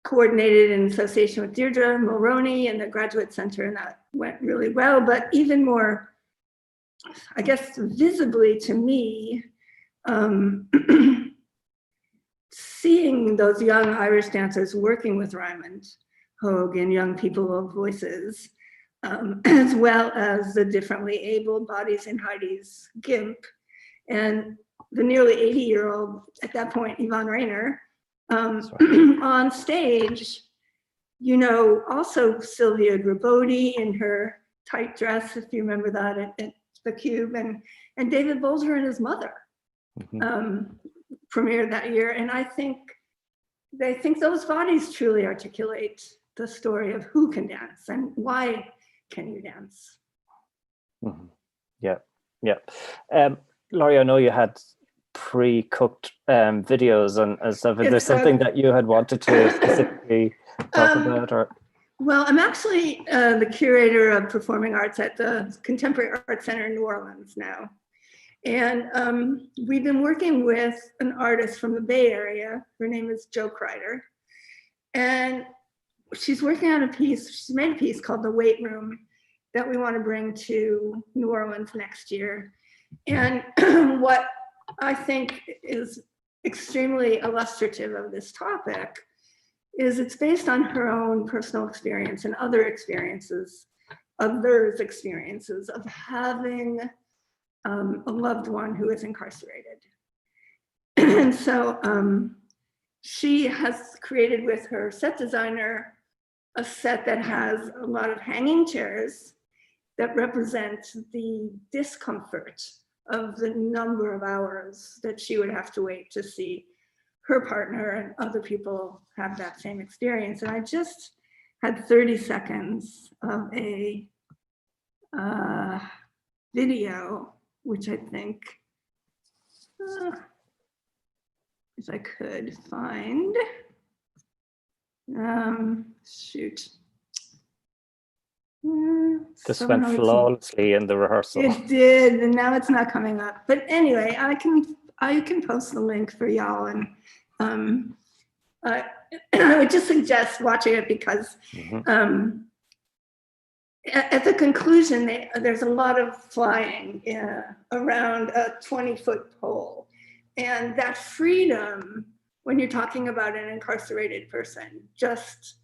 coordinated in association with Deirdre Mulroney and the Graduate Center, and that went really well. But even more, I guess, visibly to me, seeing those young Irish dancers working with Raymond Hogue and Young People of Voices, as well as the differently abled bodies in Heidi's GIMP, and the nearly 80-year-old, at that point, Yvonne Rayner, on stage, you know, also Sylvia Grabodi in her tight dress, if you remember that, at the Cube, and David Bolger and his mother premiered that year. And I think those bodies truly articulate the story of who can dance and why can you dance. Yeah. Laurie, I know you had pre-cooked videos and stuff. Is there something that you had wanted to specifically talk about? Or? Well, I'm actually the curator of performing arts at the Contemporary Art Center in New Orleans now. And we've been working with an artist from the Bay Area. Her name is Jo Crider. And she's working on a piece, she's made a piece called The Weight Room that we want to bring to New Orleans next year. And what I think is extremely illustrative of this topic is it's based on her own personal experience and others' experiences of having a loved one who is incarcerated. And so she has created with her set designer a set that has a lot of hanging chairs that represent the discomfort of the number of hours that she would have to wait to see her partner and other people have that same experience. And I just had 30 seconds of a video, which I think, if I could find, shoot. This went flawlessly in the rehearsal. It did, and now it's not coming up. But anyway, I can post the link for y'all, and I would just suggest watching it because at the conclusion, there's a lot of flying around a 20-foot pole, and that freedom, when you're talking about an incarcerated person, just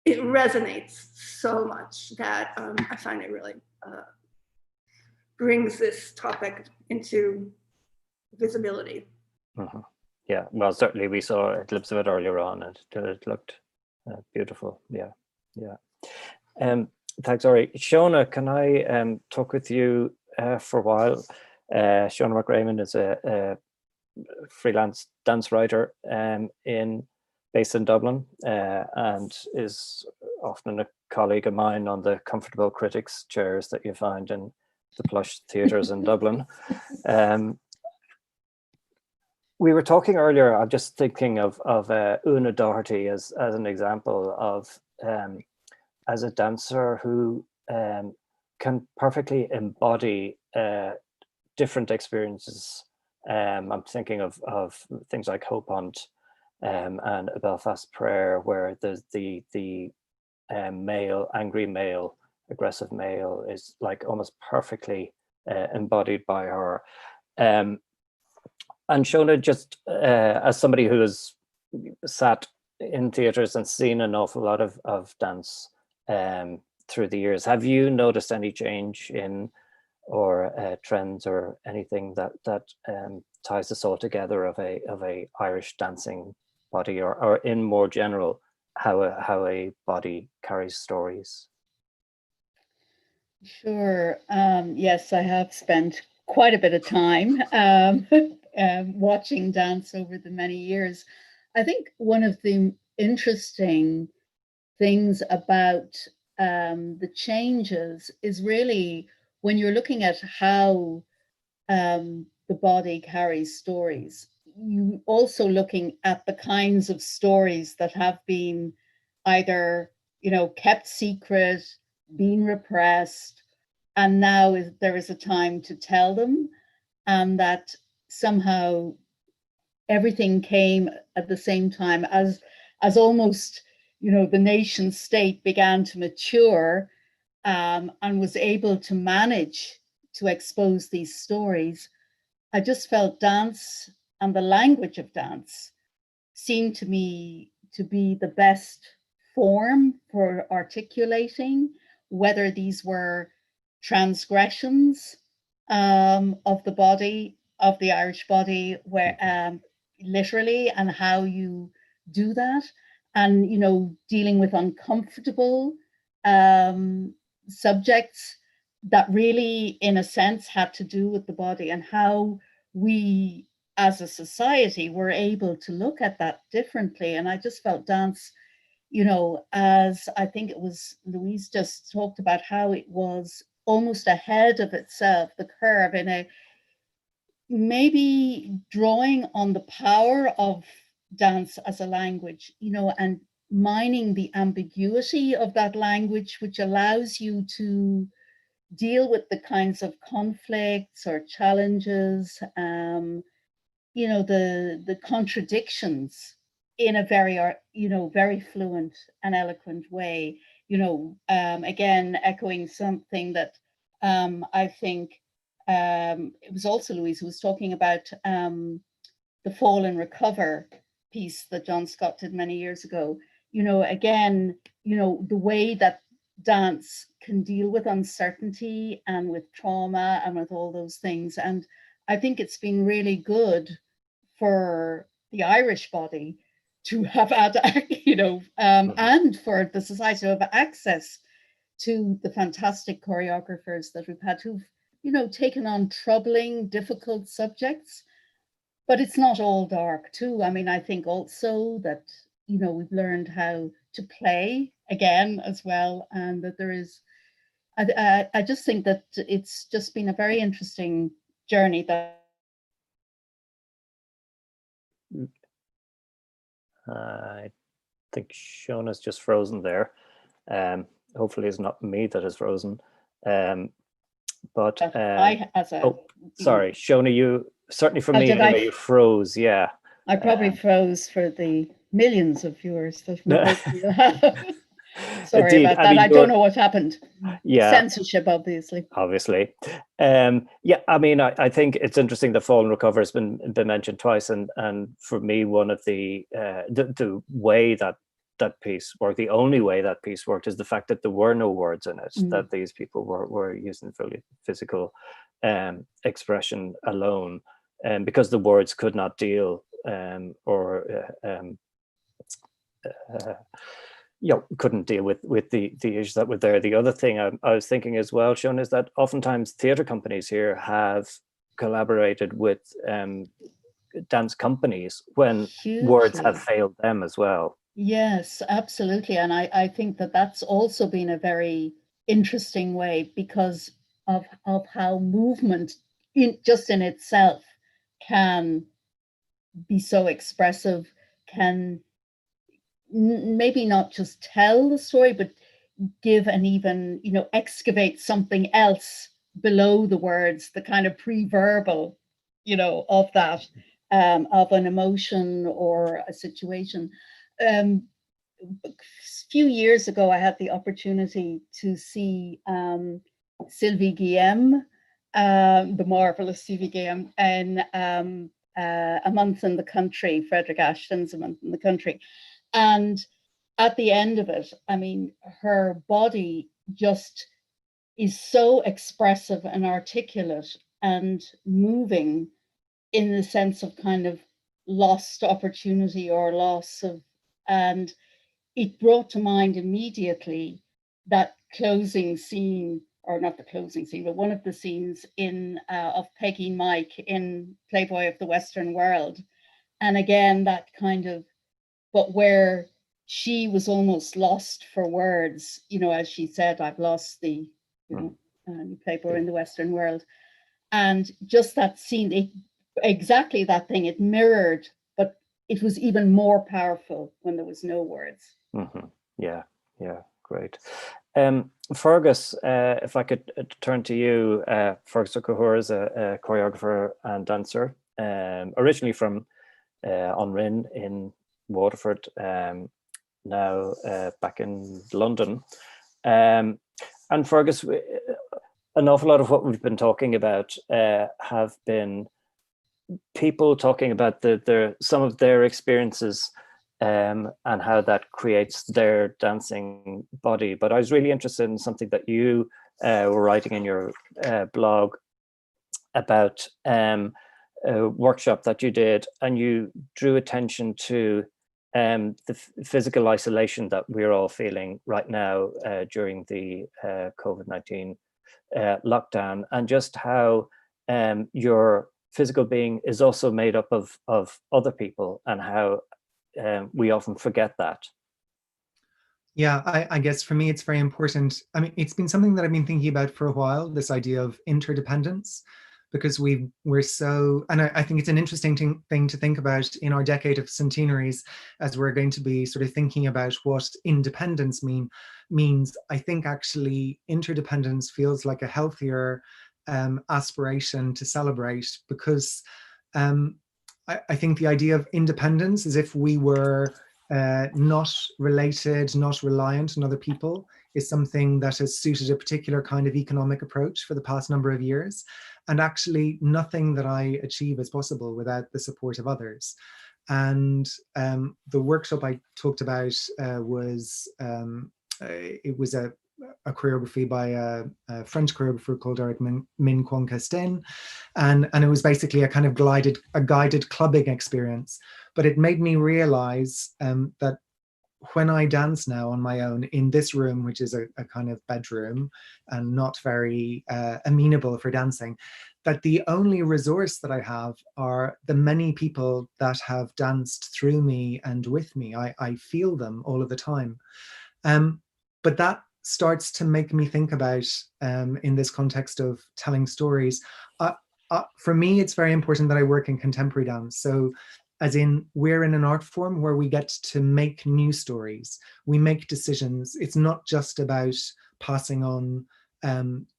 it resonates so much that I find it really brings this topic into visibility. Yeah, well, certainly we saw a glimpse of it earlier on, and it looked beautiful. Yeah. Thanks, Laurie. Seona, can I talk with you for a while? Seona MacReamoinn is a freelance dance writer based in Dublin, and is often a colleague of mine on the comfortable critics chairs that you find in the plush theatres in Dublin. We were talking earlier, I'm just thinking of Una Doherty as an example of as a dancer who can perfectly embody different experiences. I'm thinking of things like Hope Hunt and A Belfast Prayer, where the male, angry male, aggressive male is like almost perfectly embodied by her. And Seona, just as somebody who has sat in theatres and seen an awful lot of dance through the years, have you noticed any change in or trends or anything that ties us all together of a Irish dancing body, or in more general how a body carries stories? Sure. Yes, I have spent quite a bit of time watching dance over the many years. I think one of the interesting things about the changes is really when you're looking at how the body carries stories, you also looking at the kinds of stories that have been either, kept secret, been repressed, and now there is a time to tell them, and that somehow everything came at the same time as almost, the nation state began to mature, and was able to manage to expose these stories. I just felt dance and the language of dance seemed to me to be the best form for articulating whether these were transgressions of the body, of the Irish body, where literally, and how you do that, and dealing with uncomfortable subjects that really, in a sense, had to do with the body, and how we as a society were able to look at that differently. And I just felt dance, as I think it was Louise just talked about, how it was almost ahead of itself, the curve, in a maybe drawing on the power of dance as a language, and mining the ambiguity of that language, which allows you to deal with the kinds of conflicts or challenges, the contradictions in a very, very fluent and eloquent way. Again, echoing something that I think it was also Louise who was talking about the Fall and Recover piece that John Scott did many years ago. Again, the way that dance can deal with uncertainty and with trauma and with all those things. And I think it's been really good for the Irish body to have had, and for the society to have access to the fantastic choreographers that we've had who've, taken on troubling, difficult subjects. But it's not all dark too. I mean, I think also that, we've learned how to play again as well, and that there is, I just think that it's just been a very interesting journey that I think Seona's just frozen there. Hopefully it's not me that is frozen. But sorry, Seona, you certainly for me anyway, you froze. Yeah, I probably froze for the millions of viewers that we hopefully have. Sorry Indeed. about that. I don't know what happened. Yeah, censorship, obviously. Yeah, I mean, I think it's interesting that Fall and Recover has been mentioned twice, and for me, one of the way that piece worked, the only way that piece worked, is the fact that there were no words in it, that these people were using physical expression alone, because the words could not deal couldn't deal with the issues that were there. The other thing I was thinking as well, Sean, is that oftentimes theatre companies here have collaborated with dance companies when words have failed them as well. Yes, absolutely. And I think that that's also been a very interesting way, because of how movement just in itself can be so expressive, can maybe not just tell the story, but give and even, excavate something else below the words, the kind of pre-verbal, of that, of an emotion or a situation. A few years ago, I had the opportunity to see Sylvie Guillem, the marvelous Sylvie Guillem, in A Month in the Country, Frederick Ashton's A Month in the Country. And at the end of it, I mean, her body just is so expressive and articulate and moving, in the sense of kind of lost opportunity or loss of, and it brought to mind immediately that closing scene, or not the closing scene, but one of the scenes in of Peggy Mike in Playboy of the Western World. And again, that kind of, but where she was almost lost for words, as she said, I've lost the, newspaper in the Western world. And just that scene, exactly that thing, it mirrored, but it was even more powerful when there was no words. Mm-hmm. Yeah, great. Fearghus, if I could turn to you. Fearghus Conchúir is a choreographer and dancer, originally from Untitled in Waterford, now back in London. And Fearghus, an awful lot of what we've been talking about have been people talking about some of their experiences and how that creates their dancing body. But I was really interested in something that you were writing in your blog about a workshop that you did, and you drew attention to the physical isolation that we're all feeling right now during the COVID-19 lockdown, and just how your physical being is also made up of other people, and how we often forget that. Yeah, I guess for me, it's very important. I mean, it's been something that I've been thinking about for a while, this idea of interdependence, because we're so, and I think it's an interesting thing to think about in our decade of centenaries, as we're going to be sort of thinking about what independence means. I think actually interdependence feels like a healthier aspiration to celebrate, because I think the idea of independence is if we were not related, not reliant on other people, is something that has suited a particular kind of economic approach for the past number of years. And actually nothing that I achieve is possible without the support of others. And the workshop I talked about was a choreography by a French choreographer called Aidan and it was basically a kind of guided clubbing experience. But it made me realize that when I dance now on my own in this room, which is a kind of bedroom and not very amenable for dancing, that the only resource that I have are the many people that have danced through me and with me. I feel them all of the time. But that starts to make me think about, in this context of telling stories, for me, it's very important that I work in contemporary dance. So as in, we're in an art form where we get to make new stories. We make decisions. It's not just about passing on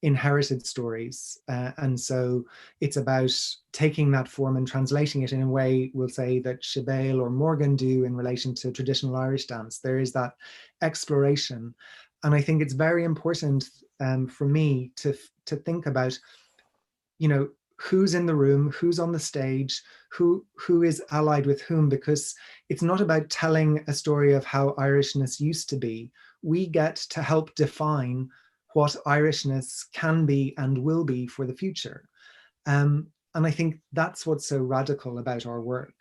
inherited stories. And so it's about taking that form and translating it in a way, we'll say, that Sibéal or Morgan do in relation to traditional Irish dance. There is that exploration. And I think it's very important for me to think about, who's in the room, who's on the stage, who is allied with whom, because it's not about telling a story of how Irishness used to be. We get to help define what Irishness can be and will be for the future. And I think that's what's so radical about our work.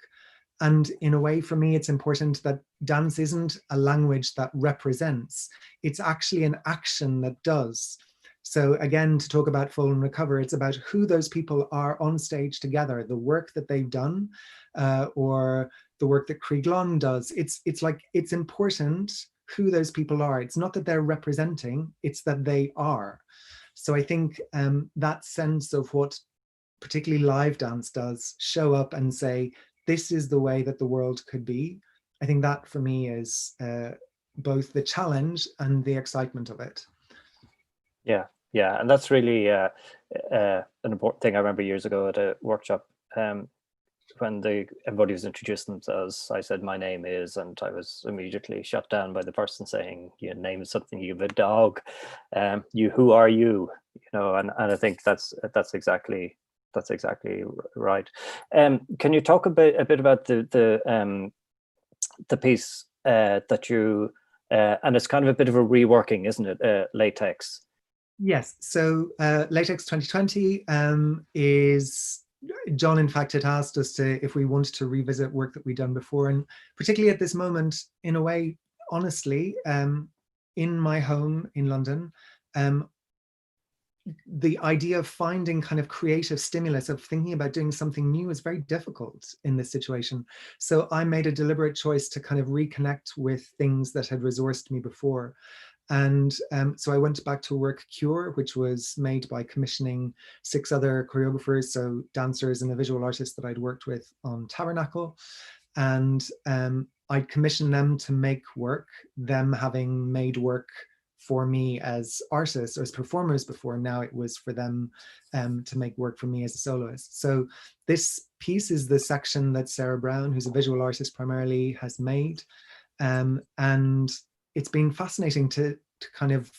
And in a way, for me, it's important that dance isn't a language that represents, it's actually an action that does. So again, to talk about Fall and Recover, it's about who those people are on stage together, the work that they've done, or the work that Creevy does. It's important who those people are. It's not that they're representing, it's that they are. So I think that sense of what particularly live dance does, show up and say, this is the way that the world could be. I think that for me is both the challenge and the excitement of it. Yeah, and that's really an important thing. I remember years ago at a workshop when everybody was introducing themselves, I said, my name is, and I was immediately shut down by the person saying, your name is something, you have a dog, who are you? And I think that's exactly right. Can you talk a bit about the piece that you and it's kind of a bit of a reworking, isn't it? Latex. Yes. So Latex 2020 is, John in fact had asked us if we wanted to revisit work that we'd done before, and particularly at this moment, in a way, honestly, in my home in London, the idea of finding kind of creative stimulus, of thinking about doing something new, is very difficult in this situation. So I made a deliberate choice to kind of reconnect with things that had resourced me before. And so I went back to work Cure, which was made by commissioning 6 other choreographers, so dancers and a visual artist that I'd worked with on Tabernacle. And I'd commissioned them to make work, them having made work for me as artists or as performers before. Now it was for them to make work for me as a soloist. So this piece is the section that Sarah Brown, who's a visual artist primarily, has made. And it's been fascinating to kind of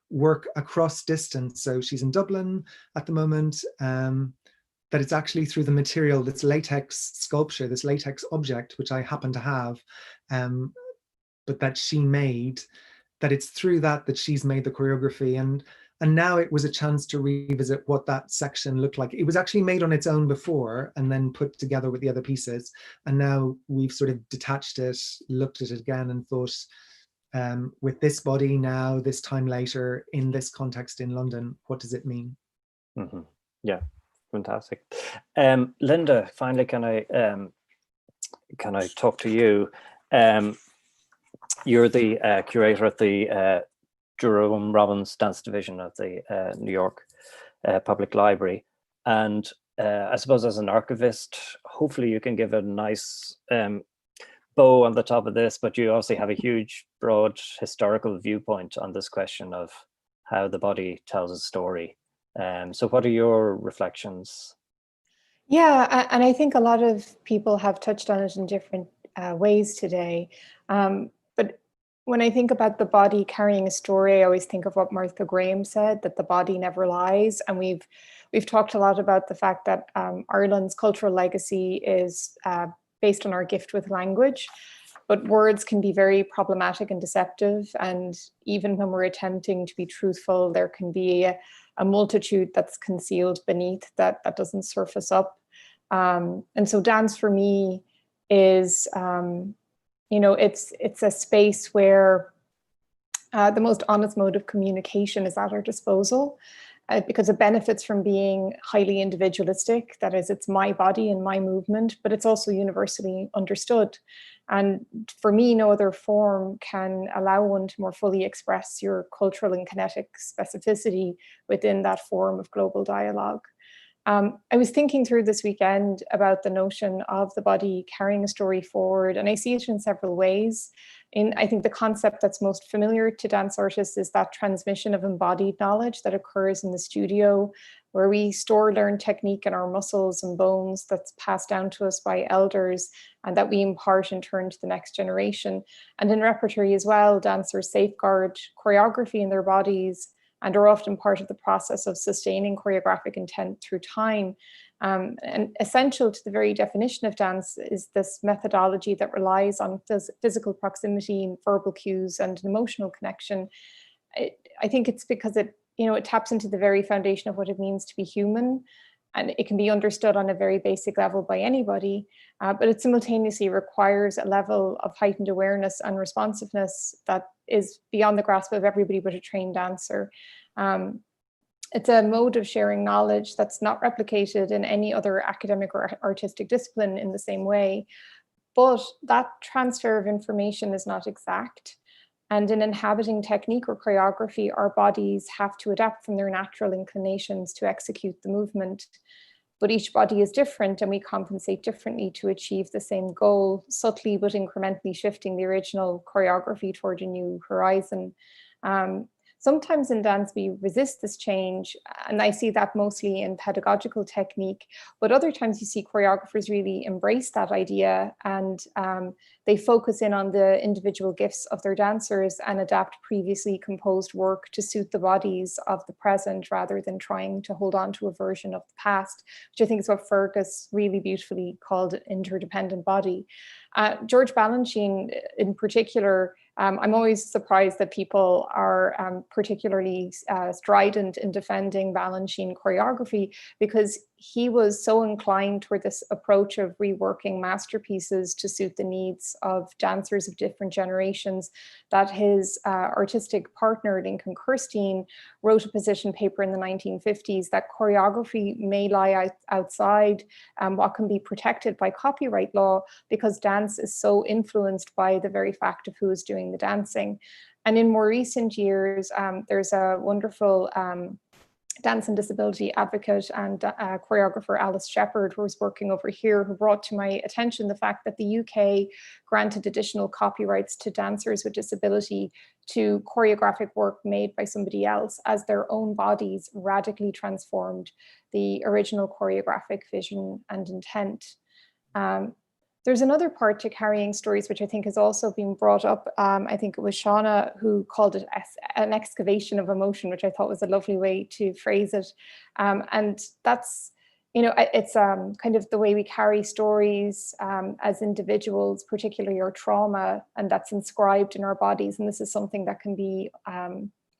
work across distance. So she's in Dublin at the moment, that it's actually through the material, this latex sculpture, this latex object, which I happen to have, but that she made, that it's through that she's made the choreography. And now it was a chance to revisit what that section looked like. It was actually made on its own before and then put together with the other pieces. And now we've sort of detached it, looked at it again and thought, with this body now, this time later, in this context in London, what does it mean? Mm-hmm. Yeah, fantastic. Linda, finally, can I talk to you? You're the curator at the Jerome Robbins Dance Division at the New York Public Library. And I suppose as an archivist, hopefully you can give a nice bow on the top of this, but you also have a huge, broad historical viewpoint on this question of how the body tells a story. So what are your reflections? Yeah, and I think a lot of people have touched on it in different ways today. But when I think about the body carrying a story, I always think of what Martha Graham said, that the body never lies. And we've talked a lot about the fact that Ireland's cultural legacy is based on our gift with language, but words can be very problematic and deceptive. And even when we're attempting to be truthful, there can be a multitude that's concealed beneath that doesn't surface up. And so dance for me is, it's a space where the most honest mode of communication is at our disposal, because it benefits from being highly individualistic. That is, it's my body and my movement, but it's also universally understood. And for me, no other form can allow one to more fully express your cultural and kinetic specificity within that form of global dialogue. I was thinking through this weekend about the notion of the body carrying a story forward, and I see it in several ways. I think the concept that's most familiar to dance artists is that transmission of embodied knowledge that occurs in the studio, where we learn technique in our muscles and bones that's passed down to us by elders and that we impart in turn to the next generation. And in repertory as well, dancers safeguard choreography in their bodies and are often part of the process of sustaining choreographic intent through time. And essential to the very definition of dance is this methodology that relies on physical proximity, verbal cues, and an emotional connection. I think it's because it taps into the very foundation of what it means to be human, and it can be understood on a very basic level by anybody, but it simultaneously requires a level of heightened awareness and responsiveness that is beyond the grasp of everybody but a trained dancer. It's a mode of sharing knowledge that's not replicated in any other academic or artistic discipline in the same way, but that transfer of information is not exact. And in inhabiting technique or choreography, our bodies have to adapt from their natural inclinations to execute the movement. But each body is different and we compensate differently to achieve the same goal, subtly but incrementally shifting the original choreography toward a new horizon. Sometimes in dance, we resist this change, and I see that mostly in pedagogical technique, but other times you see choreographers really embrace that idea and they focus in on the individual gifts of their dancers and adapt previously composed work to suit the bodies of the present rather than trying to hold on to a version of the past, which I think is what Fearghus really beautifully called interdependent body. George Balanchine in particular, I'm always surprised that people are particularly strident in defending Balanchine choreography, because he was so inclined toward this approach of reworking masterpieces to suit the needs of dancers of different generations that his artistic partner, Lincoln Kirstein, wrote a position paper in the 1950s that choreography may lie outside what can be protected by copyright law, because dance is so influenced by the very fact of who is doing the dancing. And in more recent years, there's a wonderful dance and disability advocate and choreographer Alice Shepherd, who was working over here, who brought to my attention the fact that the UK granted additional copyrights to dancers with disability to choreographic work made by somebody else, as their own bodies radically transformed the original choreographic vision and intent. There's another part to carrying stories, which I think has also been brought up. I think it was Seona who called it an excavation of emotion, which I thought was a lovely way to phrase it. And that's, you know, it's kind of the way we carry stories as individuals, particularly our trauma, and that's inscribed in our bodies. And this is something that can be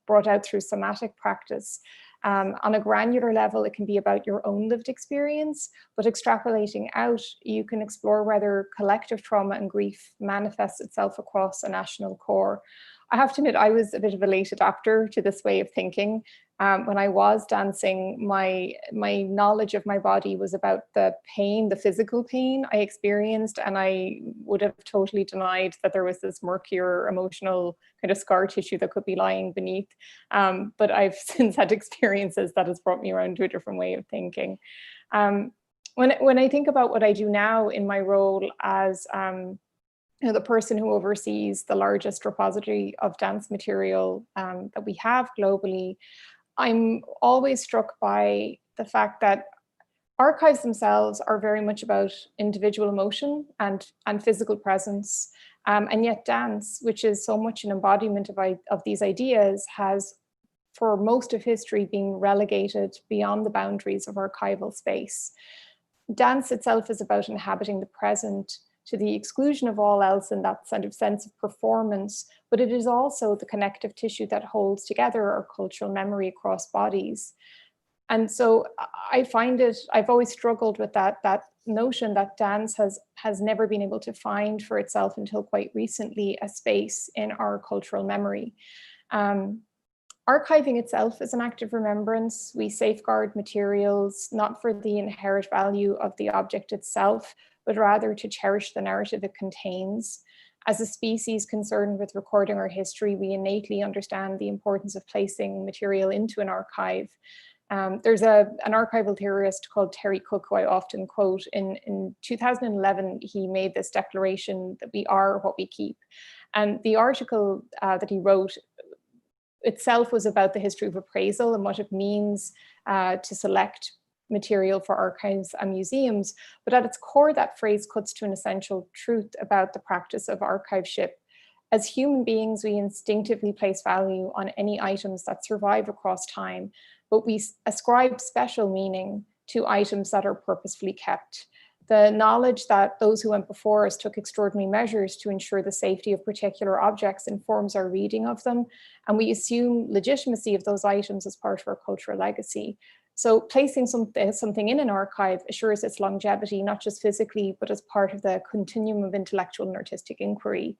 brought out through somatic practice. On a granular level, it can be about your own lived experience, but extrapolating out, you can explore whether collective trauma and grief manifests itself across a national core. I have to admit, I was a bit of a late adapter to this way of thinking. When I was dancing, my knowledge of my body was about the pain, the physical pain I experienced, and I would have totally denied that there was this murkier emotional kind of scar tissue that could be lying beneath. But I've since had experiences that has brought me around to a different way of thinking. When I think about what I do now in my role as you know, the person who oversees the largest repository of dance material that we have globally, I'm always struck by the fact that archives themselves are very much about individual emotion and physical presence. And yet dance, which is so much an embodiment of these ideas, has for most of history been relegated beyond the boundaries of archival space. Dance itself is about inhabiting the present to the exclusion of all else in that sort of sense of performance, but it is also the connective tissue that holds together our cultural memory across bodies. And so I find it, I've always struggled with that notion that dance has never been able to find for itself until quite recently a space in our cultural memory. Archiving itself is an act of remembrance. We safeguard materials, not for the inherent value of the object itself, but rather to cherish the narrative it contains. As a species concerned with recording our history, we innately understand the importance of placing material into an archive. There's an archival theorist called Terry Cook, who I often quote. In 2011, he made this declaration that we are what we keep. And the article that he wrote itself was about the history of appraisal and what it means to select material for archives and museums. But at its core, that phrase cuts to an essential truth about the practice of archiveship. As human beings, we instinctively place value on any items that survive across time, but we ascribe special meaning to items that are purposefully kept. The knowledge that those who went before us took extraordinary measures to ensure the safety of particular objects informs our reading of them, and we assume legitimacy of those items as part of our cultural legacy. So placing something in an archive assures its longevity, not just physically, but as part of the continuum of intellectual and artistic inquiry.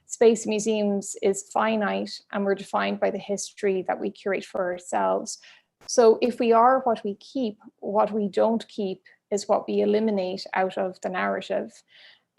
Space museums is finite, and we're defined by the history that we curate for ourselves. So if we are what we keep, what we don't keep is what we eliminate out of the narrative.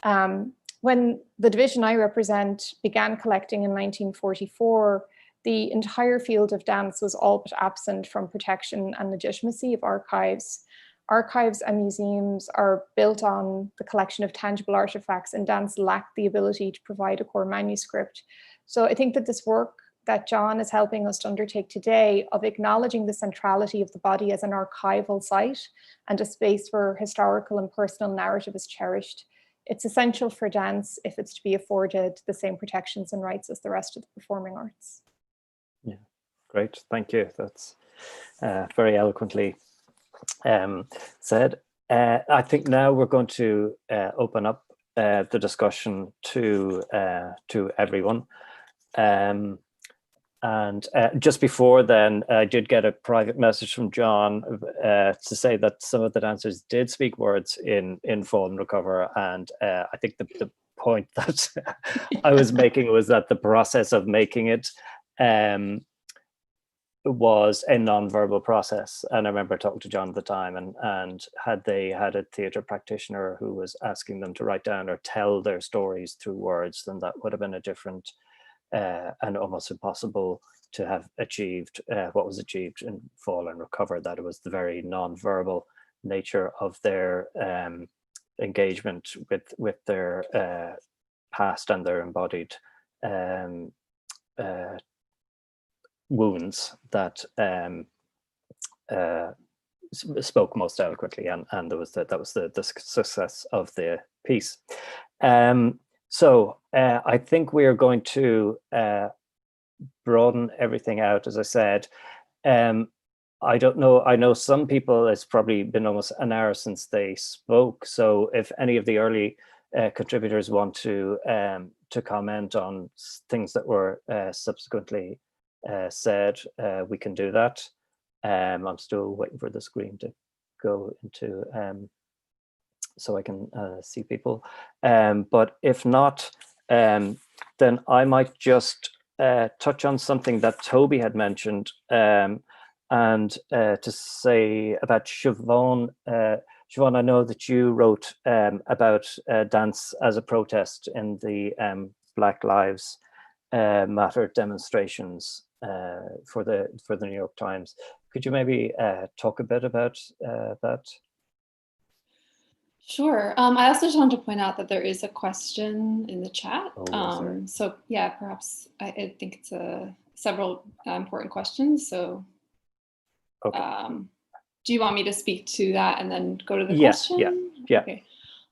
When the division I represent began collecting in 1944, the entire field of dance was all but absent from protection and legitimacy of archives. Archives and museums are built on the collection of tangible artifacts, and dance lacked the ability to provide a core manuscript. So I think that this work that John is helping us to undertake today of acknowledging the centrality of the body as an archival site and a space where historical and personal narrative is cherished, it's essential for dance if it's to be afforded the same protections and rights as the rest of the performing arts. Yeah, great, thank you. That's very eloquently said. I think now we're going to open up the discussion to everyone. And just before then, I did get a private message from John to say that some of the dancers did speak words in Fall and Recover, and I think the point that I was making was that the process of making it was a non-verbal process. And I remember talking to John at the time, and had they had a theatre practitioner who was asking them to write down or tell their stories through words, then that would have been a different and almost impossible to have achieved what was achieved in Fall and Recover, that it was the very non-verbal nature of their engagement with their past and their embodied wounds that spoke most eloquently, and that was the success of the piece. So I think we are going to broaden everything out, as I said. I don't know, I know some people, it's probably been almost an hour since they spoke, so if any of the early contributors want to comment on things that were subsequently said, we can do that. I'm still waiting for the screen to go into so I can see people. But if not, then I might just touch on something that Tobi had mentioned, and to say about Siobhan. Siobhan, I know that you wrote about dance as a protest in the Black Lives Matter demonstrations for the New York Times. Could you maybe talk a bit about that? Sure. I also just wanted to point out that there is a question in the chat. So yeah, perhaps I think it's several important questions. So okay. Do you want me to speak to that and then go to the question? Yeah. Okay.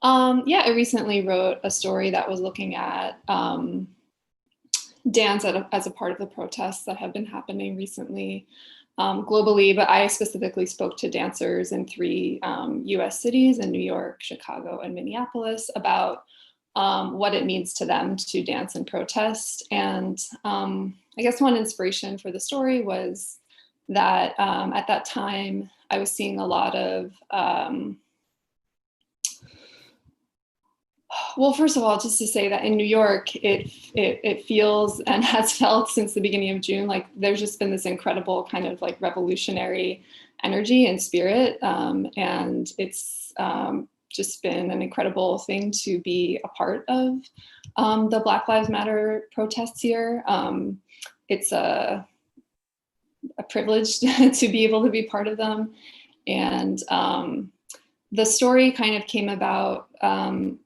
Yeah, I recently wrote a story that was looking at dance as a part of the protests that have been happening recently globally, but I specifically spoke to dancers in 3 US cities, in New York, Chicago, and Minneapolis, about what it means to them to dance and protest. And I guess one inspiration for the story was that at that time, I was seeing a lot of, well, first of all, just to say that in New York, it feels and has felt since the beginning of June, like there's just been this incredible kind of like revolutionary energy and spirit. And it's just been an incredible thing to be a part of the Black Lives Matter protests here. It's a privilege to be able to be part of them. And the story kind of came about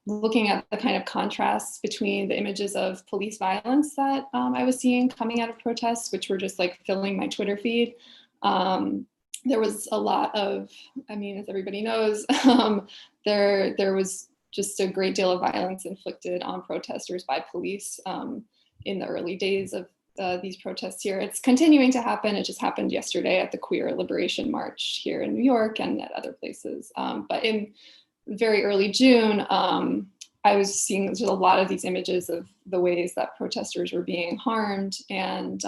looking at the kind of contrasts between the images of police violence that I was seeing coming out of protests, which were just like filling my Twitter feed. There was a lot of, I mean, as everybody knows, there was just a great deal of violence inflicted on protesters by police in the early days of these protests here. It's continuing to happen. It just happened yesterday at the Queer Liberation March here in New York and at other places. But in very early June, I was seeing just a lot of these images of the ways that protesters were being harmed. And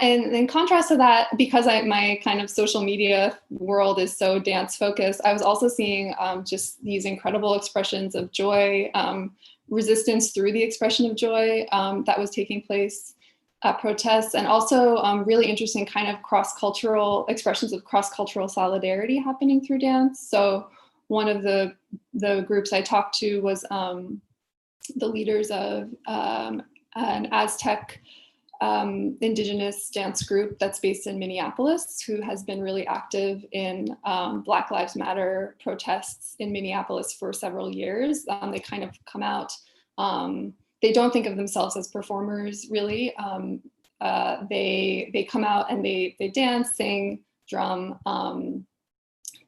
in contrast to that, because my kind of social media world is so dance focused, I was also seeing just these incredible expressions of joy, resistance through the expression of joy that was taking place at protests, and also really interesting kind of cross-cultural expressions of cross-cultural solidarity happening through dance. So one of the groups I talked to was the leaders of an Aztec indigenous dance group that's based in Minneapolis, who has been really active in Black Lives Matter protests in Minneapolis for several years. They kind of come out, they don't think of themselves as performers, really. They come out and they dance, sing, drum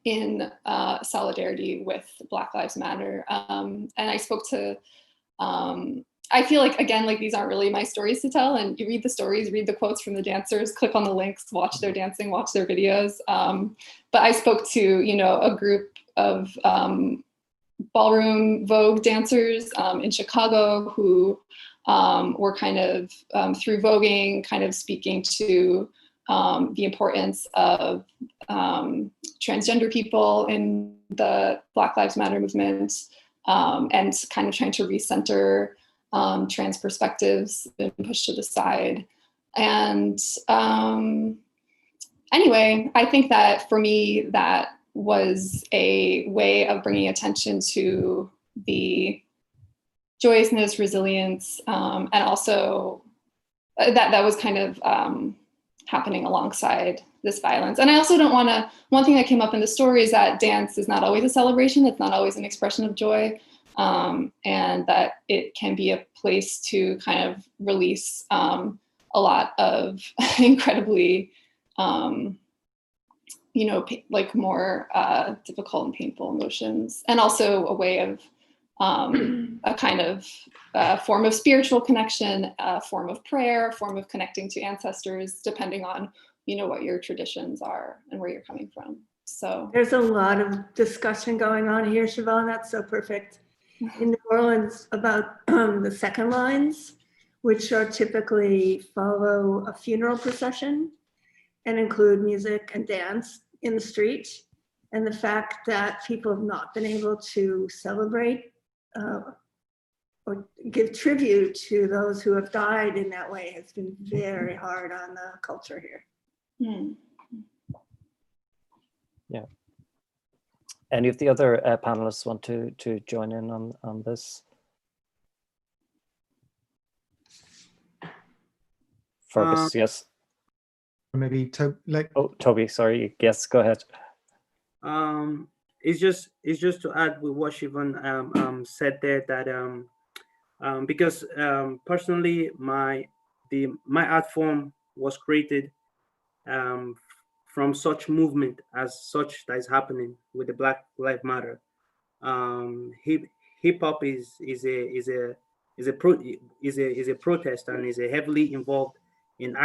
in solidarity with Black Lives Matter. And I spoke to, I feel like, again, like these aren't really my stories to tell, and you read the stories, read the quotes from the dancers, click on the links, watch their dancing, watch their videos. But I spoke to, you know, a group of ballroom Vogue dancers in Chicago who were kind of, through voguing, kind of speaking to the importance of transgender people in the Black Lives Matter movement, and kind of trying to recenter trans perspectives been pushed to the side. And anyway, I think that for me, that was a way of bringing attention to the joyousness, resilience, and also that was kind of happening alongside this violence. And I also don't want to, one thing that came up in the story is that dance is not always a celebration. It's not always an expression of joy. And that it can be a place to kind of release a lot of incredibly, like more difficult and painful emotions. And also a way of a kind of form of spiritual connection, a form of prayer, a form of connecting to ancestors, depending on, what your traditions are and where you're coming from. So there's a lot of discussion going on here, Siobhan. That's so perfect. In New Orleans about the second lines, which are typically follow a funeral procession and include music and dance in the street. And the fact that people have not been able to celebrate or give tribute to those who have died in that way has been very hard on the culture here. Yeah. Any of the other panelists want to join in on this? Fearghus, yes. Maybe Tobi, sorry. Yes, go ahead. It's just to add with what Siobhan said there, that because personally my art form was created from such movement as such that is happening with the Black Lives Matter. Hip hop is a protest and is a heavily involved in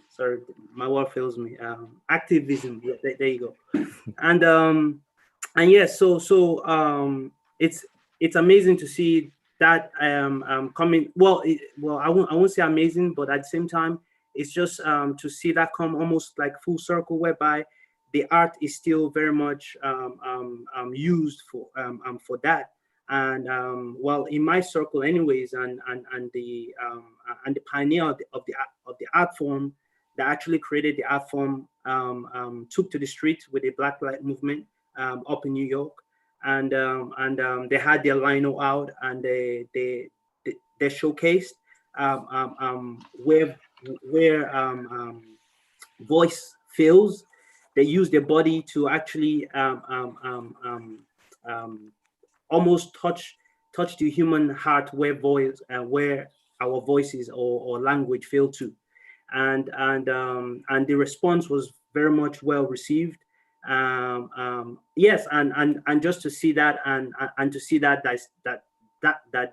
sorry, my word fails me. Activism. Yeah, there you go. And yeah, so it's amazing to see that coming. Well, I won't say amazing, but at the same time, it's just to see that come almost like full circle, whereby the art is still very much used for that. And well, in my circle, anyways, and the pioneer of the art form that actually created the art form took to the street with the Black Lives Movement up in New York, and they had their lino out, and they showcased where voice feels. They use their body to actually almost touch the human heart where our voices or language fail to, and the response was very much well received. Yes, and just to see that and to see that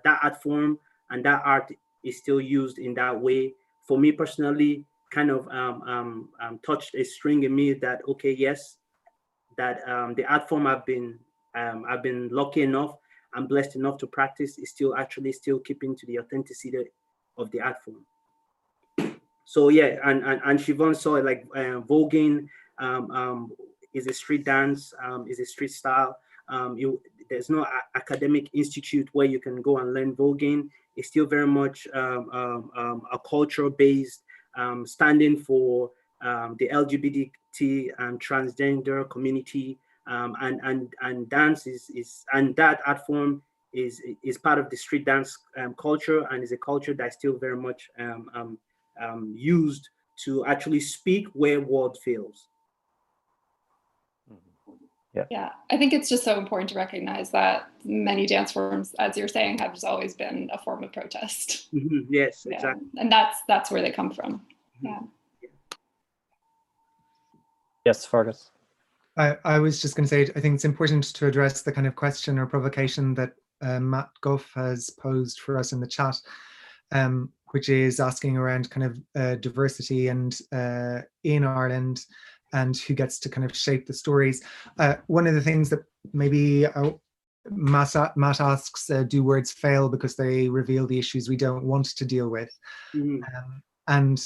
art form and that art is still used in that way, for me personally, kind of touched a string in me that, okay, yes, that the art form I've been lucky enough and blessed enough to practice is still keeping to the authenticity of the art form. So yeah, and Siobhan saw it, like voguing is a street dance, is a street style. There's no academic institute where you can go and learn voguing. It's still very much a culture-based, standing for the LGBT and transgender community, and dance is and that art form is part of the street dance culture, and is a culture that's still very much used to actually speak where word fails. Yeah, I think it's just so important to recognize that many dance forms, as you're saying, have just always been a form of protest. Yes, yeah. Exactly. And that's where they come from. Yeah. Yes, Fearghus. I was just going to say, I think it's important to address the kind of question or provocation that Matt Goff has posed for us in the chat, which is asking around kind of diversity and in Ireland, and who gets to kind of shape the stories. One of the things that maybe Matt asks, do words fail because they reveal the issues we don't want to deal with? And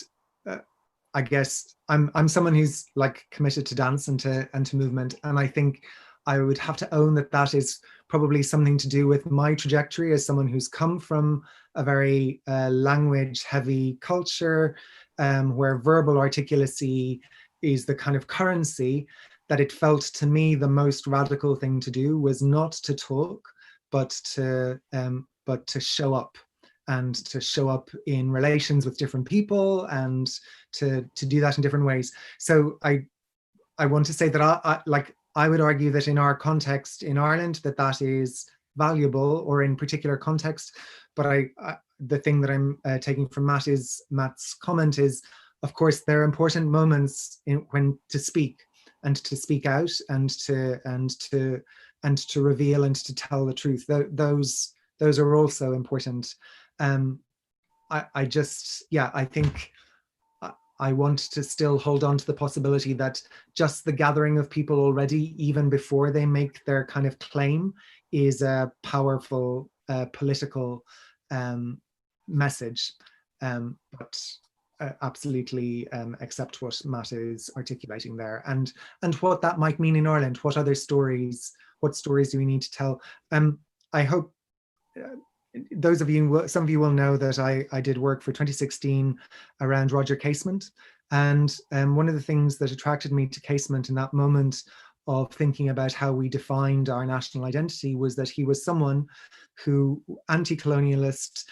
I guess I'm someone who's like committed to dance and to movement, and I think I would have to own that is probably something to do with my trajectory as someone who's come from a very language-heavy culture, where verbal articulacy is the kind of currency that it felt to me the most radical thing to do was not to talk, but to show up, and to show up in relations with different people, and to do that in different ways. So I want to say that I would argue that in our context in Ireland, that is valuable, or in particular context. But the thing that I'm taking from Matt's comment is, of course, there are important moments when to speak, and to speak out, and to reveal and to tell the truth. Those are also important. I think I want to still hold on to the possibility that just the gathering of people already, even before they make their kind of claim, is a powerful political message. But absolutely accept what Matt is articulating there, and what that might mean in Ireland. What stories do we need to tell? I hope some of you will know that I did work for 2016 around Roger Casement, and one of the things that attracted me to Casement in that moment of thinking about how we defined our national identity was that he was someone who, anti-colonialist,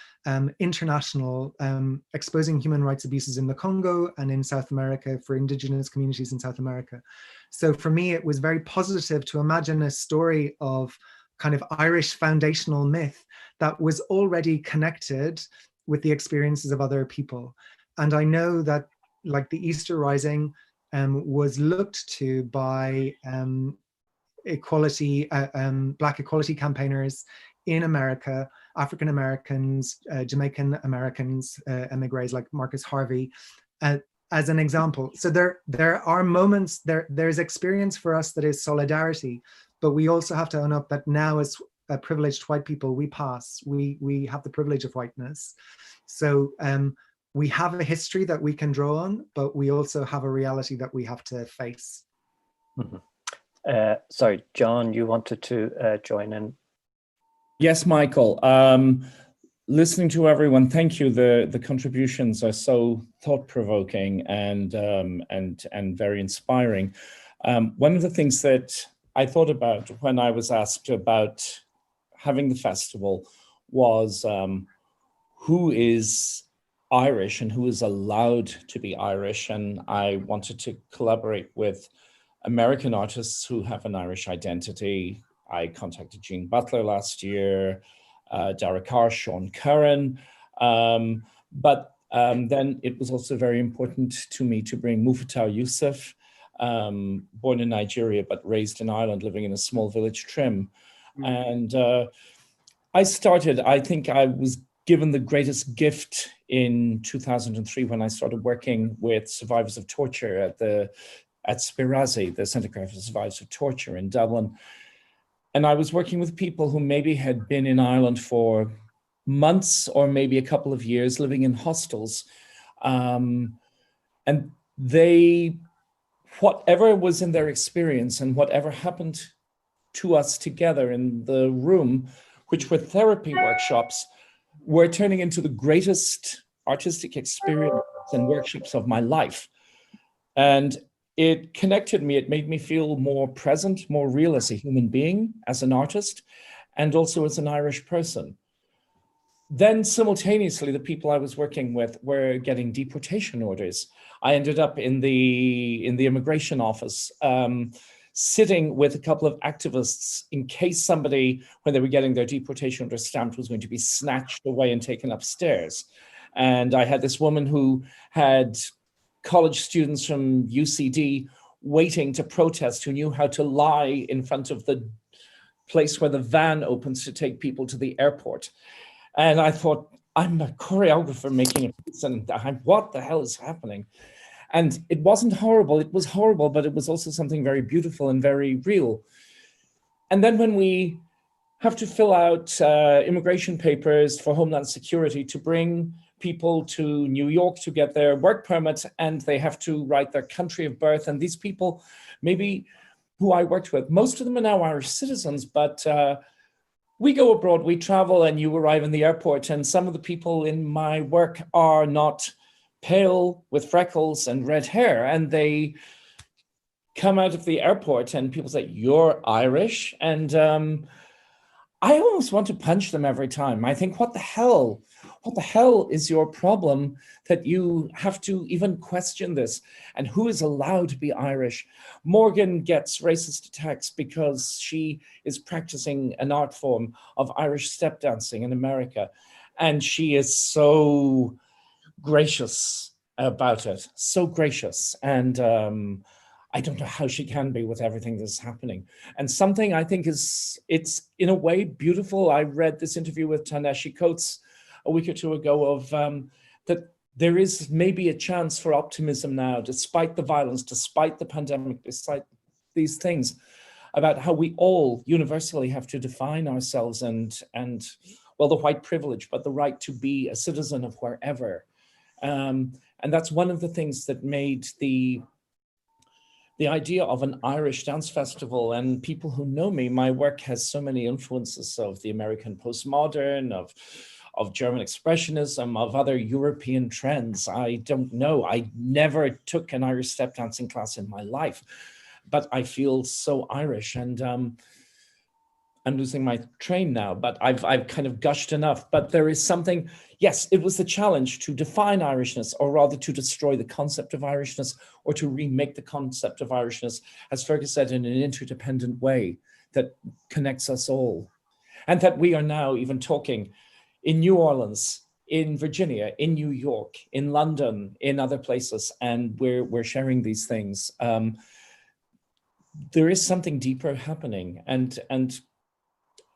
international, exposing human rights abuses in the Congo and in South America for indigenous communities in South America. So for me, it was very positive to imagine a story of kind of Irish foundational myth that was already connected with the experiences of other people. And I know that, like, the Easter Rising was looked to by Black equality campaigners in America, African Americans, Jamaican Americans, emigres like Marcus Harvey, as an example. So there are moments, there's experience for us that is solidarity, but we also have to own up that now, as privileged white people, we have the privilege of whiteness. So we have a history that we can draw on, but we also have a reality that we have to face. Mm-hmm. Sorry, John, you wanted to join in? Yes, Michael. Listening to everyone, thank you. The contributions are so thought-provoking and very inspiring. One of the things that I thought about when I was asked about having the festival was who is Irish and who is allowed to be Irish. And I wanted to collaborate with American artists who have an Irish identity. I contacted Jean Butler last year, Dara Carr, Sean Curran. But then it was also very important to me to bring Mufataw Yusuf, born in Nigeria, but raised in Ireland, living in a small village, Trim. And I think I was given the greatest gift in 2003 when I started working with survivors of torture at Spirazi, the Centre for Survivors of Torture in Dublin. And I was working with people who maybe had been in Ireland for months or maybe a couple of years, living in hostels. And whatever was in their experience and whatever happened to us together in the room, which were therapy workshops, were turning into the greatest artistic experience and workshops of my life. And it connected me. It made me feel more present, more real as a human being, as an artist, and also as an Irish person. Then simultaneously, the people I was working with were getting deportation orders. I ended up in the immigration office, sitting with a couple of activists in case somebody, when they were getting their deportation order stamped, was going to be snatched away and taken upstairs. And I had this woman who had college students from UCD waiting to protest, who knew how to lie in front of the place where the van opens to take people to the airport. And I thought, I'm a choreographer making a piece, and what the hell is happening? And it wasn't horrible. It was horrible, but it was also something very beautiful and very real. And then when we have to fill out immigration papers for Homeland Security to bring people to New York to get their work permit, and they have to write their country of birth. And these people, maybe who I worked with, most of them are now Irish citizens, but we go abroad, we travel, and you arrive in the airport, and some of the people in my work are not pale with freckles and red hair, and they come out of the airport and people say, "You're Irish," and I almost want to punch them every time. I think, what the hell is your problem that you have to even question this? And who is allowed to be Irish? Morgan gets racist attacks because she is practicing an art form of Irish step dancing in America. And she is so gracious about it, so gracious. And I don't know how she can be with everything that's happening. And something I think it's in a way beautiful. I read this interview with Ta-Nehisi Coates a week or two ago of that there is maybe a chance for optimism now, despite the violence, despite the pandemic, despite these things, about how we all universally have to define ourselves and well, the white privilege, but the right to be a citizen of wherever. And that's one of the things that made the idea of an Irish dance festival, and people who know me, my work has so many influences of the American postmodern, of German expressionism, of other European trends. I don't know. I never took an Irish step dancing class in my life, but I feel so Irish. And I'm losing my train now, but I've kind of gushed enough. But there is something, yes, it was the challenge to define Irishness, or rather to destroy the concept of Irishness, or to remake the concept of Irishness, as Fearghus said, in an interdependent way that connects us all. And that we are now even talking in New Orleans, in Virginia, in New York, in London, in other places, and we're sharing these things. There is something deeper happening, and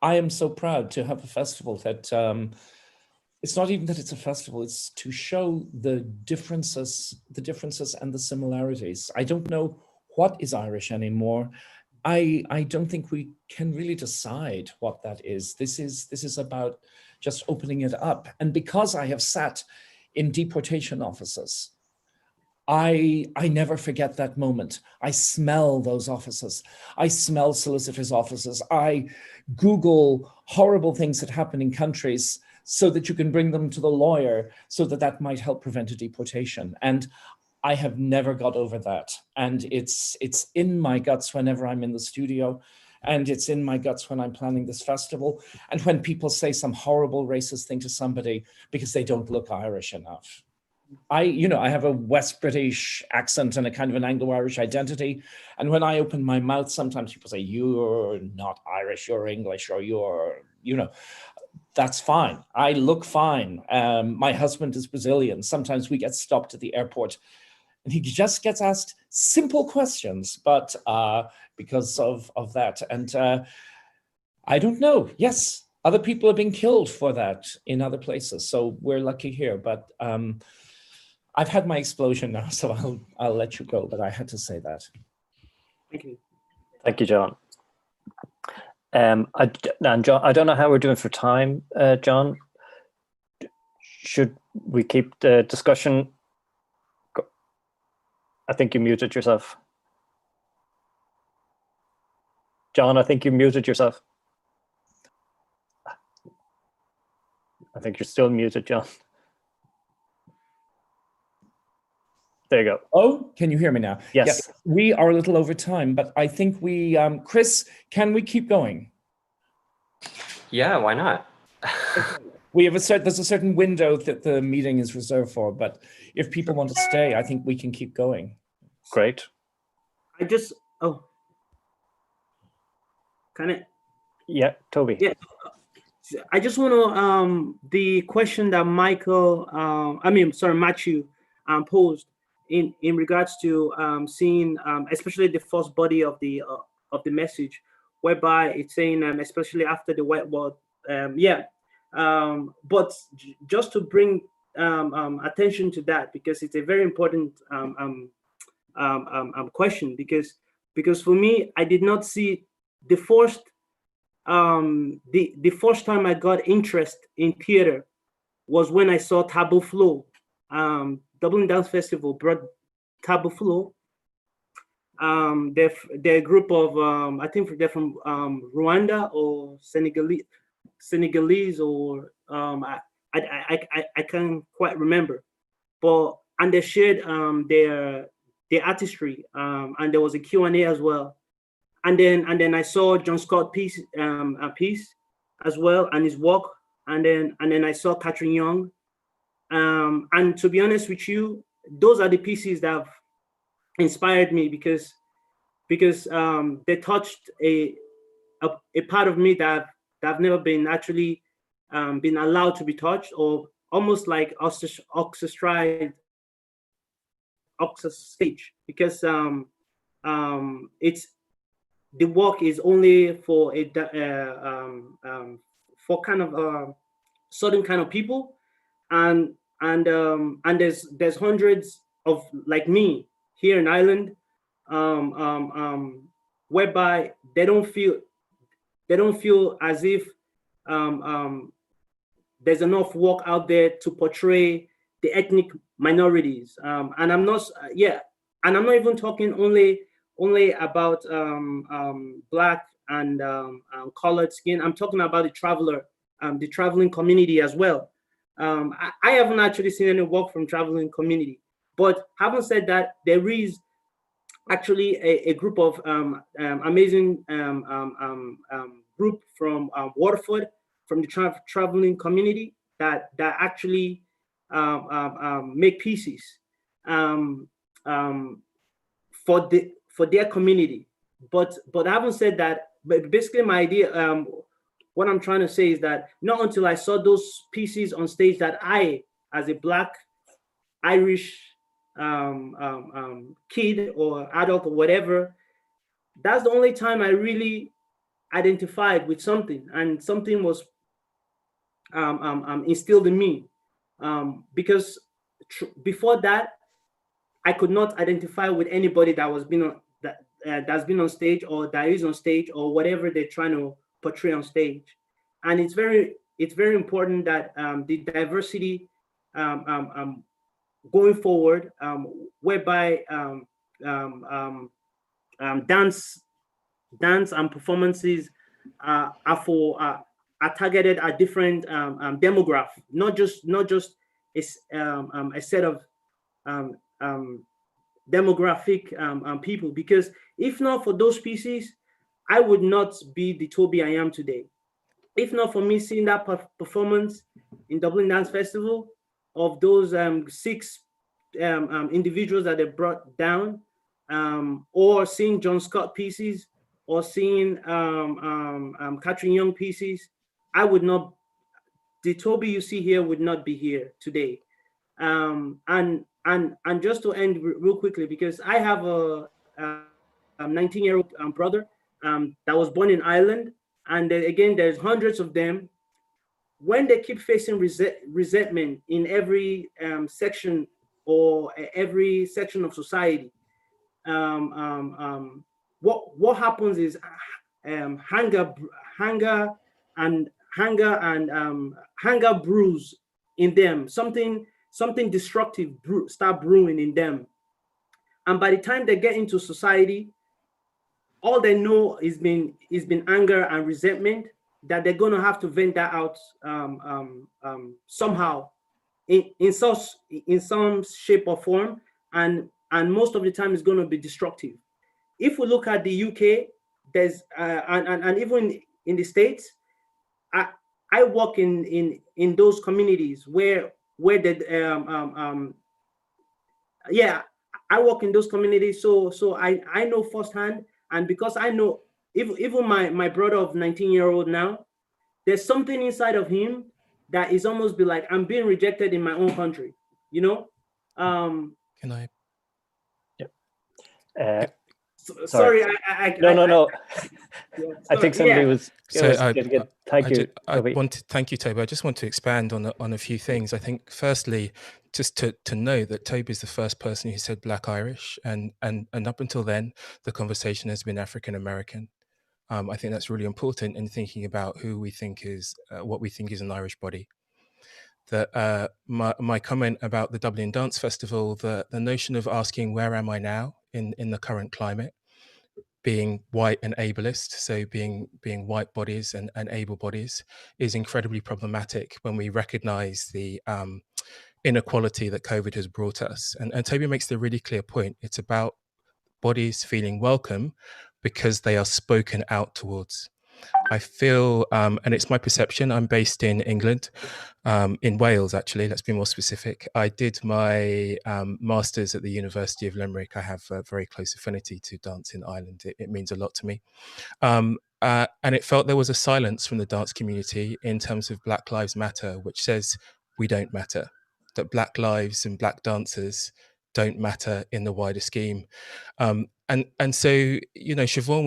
I am so proud to have a festival that it's not even that it's a festival, it's to show the differences and the similarities. I don't know what is Irish anymore. I don't think we can really decide what that is. This is about just opening it up. And because I have sat in deportation offices, I never forget that moment. I smell those offices. I smell solicitors' offices. I Google horrible things that happen in countries so that you can bring them to the lawyer so that that might help prevent a deportation. And I have never got over that. And it's in my guts whenever I'm in the studio, and it's in my guts when I'm planning this festival. And when people say some horrible racist thing to somebody because they don't look Irish enough. I have a West British accent and a kind of an Anglo-Irish identity. And when I open my mouth, sometimes people say, "You're not Irish, you're English," or "you're," that's fine. I look fine. My husband is Brazilian. Sometimes we get stopped at the airport and he just gets asked simple questions, but because of that. And I don't know. Yes, other people are being killed for that in other places. So we're lucky here, but I've had my explosion now, so I'll let you go, but I had to say that. Thank you. Thank you, John. John, I don't know how we're doing for time, John. Should we keep the discussion? I think you muted yourself. John, I think you muted yourself. I think you're still muted, John. There you go. Oh, can you hear me now? Yes. We are a little over time, but I think we, Chris, can we keep going? Yeah, why not? We have there's a certain window that the meeting is reserved for, but if people want to stay, I think we can keep going. Great. Yeah, Tobi. Yeah. I just want to, the question that Matthew posed in regards to seeing, especially the first body of the message, whereby it's saying, especially after the white word, but just to bring attention to that, because it's a very important question, because for me, I did not see the first time I got interest in theater was when I saw Taboo Flow. Dublin Dance Festival brought Taboo Flow. They're a group of I think they're from Rwanda or Senegalese, or I can't quite remember, and they shared their artistry, and there was a Q&A as well. And then I saw John Scott piece as well, and his work. And then I saw Catherine Young. And to be honest with you, those are the pieces that have inspired me because they touched a part of me that I've never been actually been allowed to be touched, or almost like ostracized stage, because it's the work is only for for kind of certain kind of people, and there's hundreds of like me here in Ireland, whereby they don't feel as if there's enough work out there to portray the ethnic minorities, and I'm not even talking only about Black and colored skin. I'm talking about the traveling community as well. I haven't actually seen any work from traveling community, but having said that, there is actually a group of amazing group from Waterford, from the traveling community that actually make pieces for their community. But having said that, but basically my idea, what I'm trying to say is that not until I saw those pieces on stage that I, as a Black Irish kid or adult or whatever, that's the only time I really identified with something, and something was instilled in me, because before that I could not identify with anybody that was that's been on stage or that is on stage or whatever they're trying to portray on stage. And it's very important that the diversity going forward, whereby dance and performances are targeted at different demographics, not just a set of demographic people. Because if not for those pieces, I would not be the Tobi I am today. If not for me seeing that performance in Dublin Dance Festival of those 6 individuals that they brought down, or seeing John Scott pieces, or seeing Catherine Young pieces, I would not, the Tobi you see here would not be here today. And just to end real quickly, because I have a 19-year-old brother that was born in Ireland, and again, there's hundreds of them. When they keep facing resentment in every section or every section of society, what happens is hunger brews in them. Something destructive start brewing in them, and by the time they get into society, all they know is been anger and resentment, that they're going to have to vent that out somehow, in some shape or form, and most of the time it's going to be destructive. If we look at the UK, there's and even in the States, I work in those communities where I work in those communities, so I know firsthand. And because I know, even my brother of 19-year-old now, there's something inside of him that is almost be like, I'm being rejected in my own country, you know? Can I? Yep. Sorry. No. Yeah, I think somebody was. So thank you. Thank you, Tobi. I just want to expand on a few things. I think, firstly, just to know that Tobi is the first person who said Black Irish, and up until then, the conversation has been African American. I think that's really important in thinking about who we think is what we think is an Irish body. That my comment about the Dublin Dance Festival, the notion of asking where am I now in the current climate, being white and ableist, so being white bodies and able bodies, is incredibly problematic when we recognize the inequality that COVID has brought us. And Tobi makes the really clear point. It's about bodies feeling welcome because they are spoken out towards. I feel, and it's my perception, I'm based in England, in Wales, actually, let's be more specific. I did my master's at the University of Limerick. I have a very close affinity to dance in Ireland. It means a lot to me. And it felt there was a silence from the dance community in terms of Black Lives Matter, which says we don't matter, that Black lives and Black dancers don't matter in the wider scheme. And so, you know, Siobhan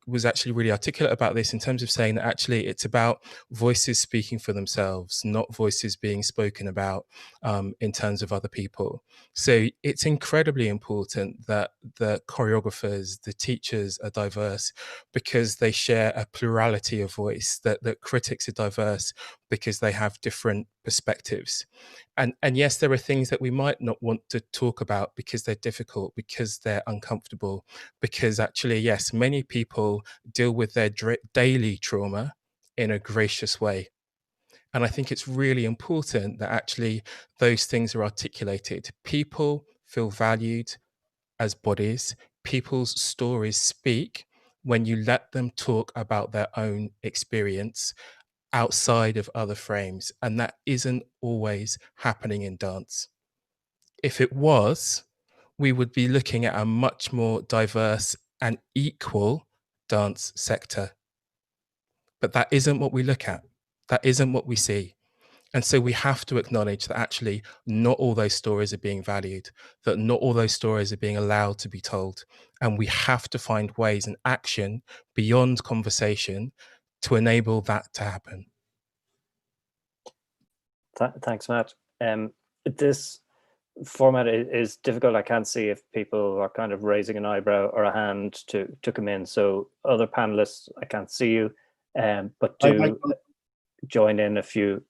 was actually really articulate about this in terms of saying that actually it's about voices speaking for themselves, not voices being spoken about in terms of other people. So it's incredibly important that the choreographers, the teachers are diverse because they share a plurality of voice, that critics are diverse because they have different perspectives. And yes, there are things that we might not want to talk about because they're difficult, because they're uncomfortable, because actually, yes, many people deal with their daily trauma in a gracious way. And I think it's really important that actually those things are articulated. People feel valued as bodies. People's stories speak when you let them talk about their own experience outside of other frames, and that isn't always happening in dance. If it was, we would be looking at a much more diverse and equal dance sector. But that isn't what we look at. That isn't what we see. And so we have to acknowledge that actually not all those stories are being valued, that not all those stories are being allowed to be told. And we have to find ways and action beyond conversation to enable that to happen. Thanks, Matt. This format is difficult. I can't see if people are kind of raising an eyebrow or a hand to come in. So other panelists, I can't see you, but do join in if you.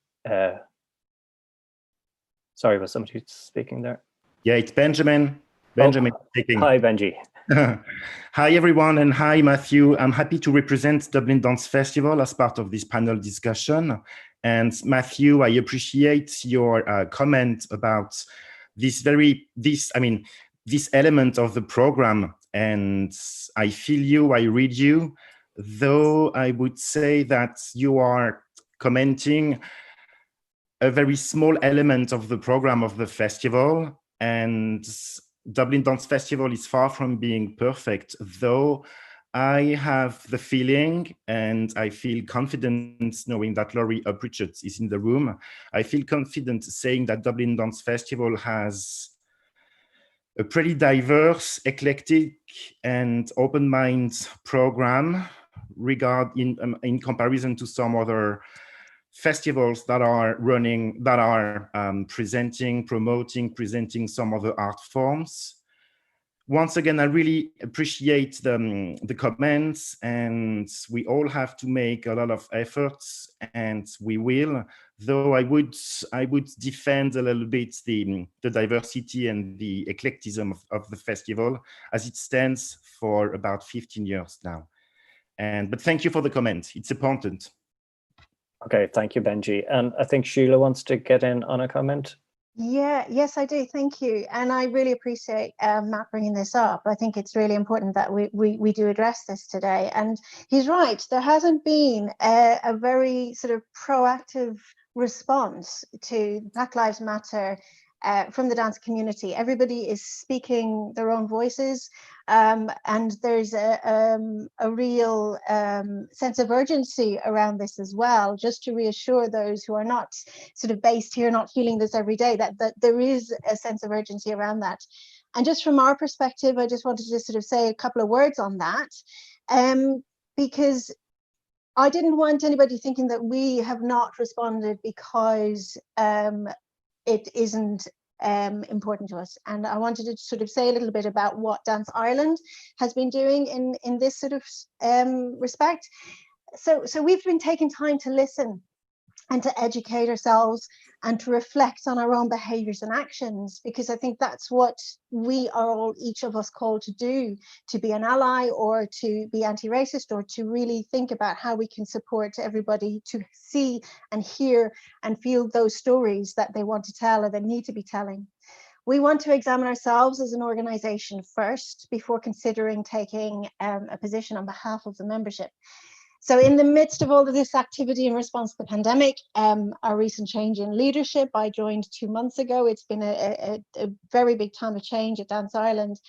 Sorry, was somebody speaking there? Yeah, it's Benjamin. Benjamin speaking. Hi, Benji. Hi, everyone, and hi, Matthew. I'm happy to represent Dublin Dance Festival as part of this panel discussion. And Matthew, I appreciate your comment about this element of the program. And I feel you, I read you, though I would say that you are commenting a very small element of the program of the festival. And Dublin Dance Festival is far from being perfect, though I have the feeling, and I feel confident knowing that Laurie Uprichard is in the room. I feel confident saying that Dublin Dance Festival has a pretty diverse, eclectic, and open-minded program in comparison to some other festivals that are running, that are presenting some other art forms. Once again, I really appreciate the comments, and we all have to make a lot of efforts, and we will. Though I would defend a little bit the diversity and the eclecticism of the festival as it stands for about 15 years now. But thank you for the comment. It's important. Okay, thank you, Benji. And I think Sheila wants to get in on a comment. Yes, I do. Thank you. And I really appreciate Matt bringing this up. I think it's really important that we do address this today. And he's right, there hasn't been a very sort of proactive response to Black Lives Matter from the dance community. Everybody is speaking their own voices, and there's a real sense of urgency around this as well, just to reassure those who are not sort of based here, not feeling this every day, that there is a sense of urgency around that. And just from our perspective, I just wanted to sort of say a couple of words on that, because I didn't want anybody thinking that we have not responded because it isn't important to us. And I wanted to sort of say a little bit about what Dance Ireland has been doing in this sort of respect. So we've been taking time to listen and to educate ourselves and to reflect on our own behaviors and actions, because I think that's what we are all, each of us, called to do, to be an ally or to be anti-racist, or to really think about how we can support everybody to see and hear and feel those stories that they want to tell or they need to be telling. We want to examine ourselves as an organisation first before considering taking a position on behalf of the membership. So in the midst of all of this activity in response to the pandemic, our recent change in leadership, I joined 2 months ago. It's been a very big time of change at Dance Ireland.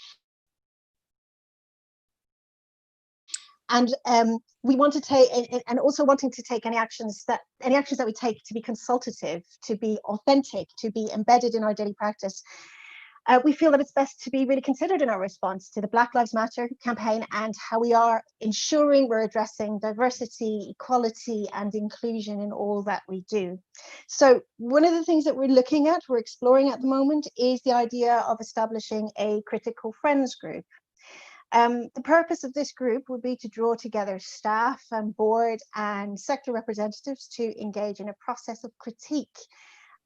And we want to take, and also wanting to take any actions that we take to be consultative, to be authentic, to be embedded in our daily practice. We feel that it's best to be really considered in our response to the Black Lives Matter campaign and how we are ensuring we're addressing diversity, equality, and inclusion in all that we do. So one of the things that we're looking at, we're exploring at the moment, is the idea of establishing a critical friends group. The purpose of this group would be to draw together staff and board and sector representatives to engage in a process of critique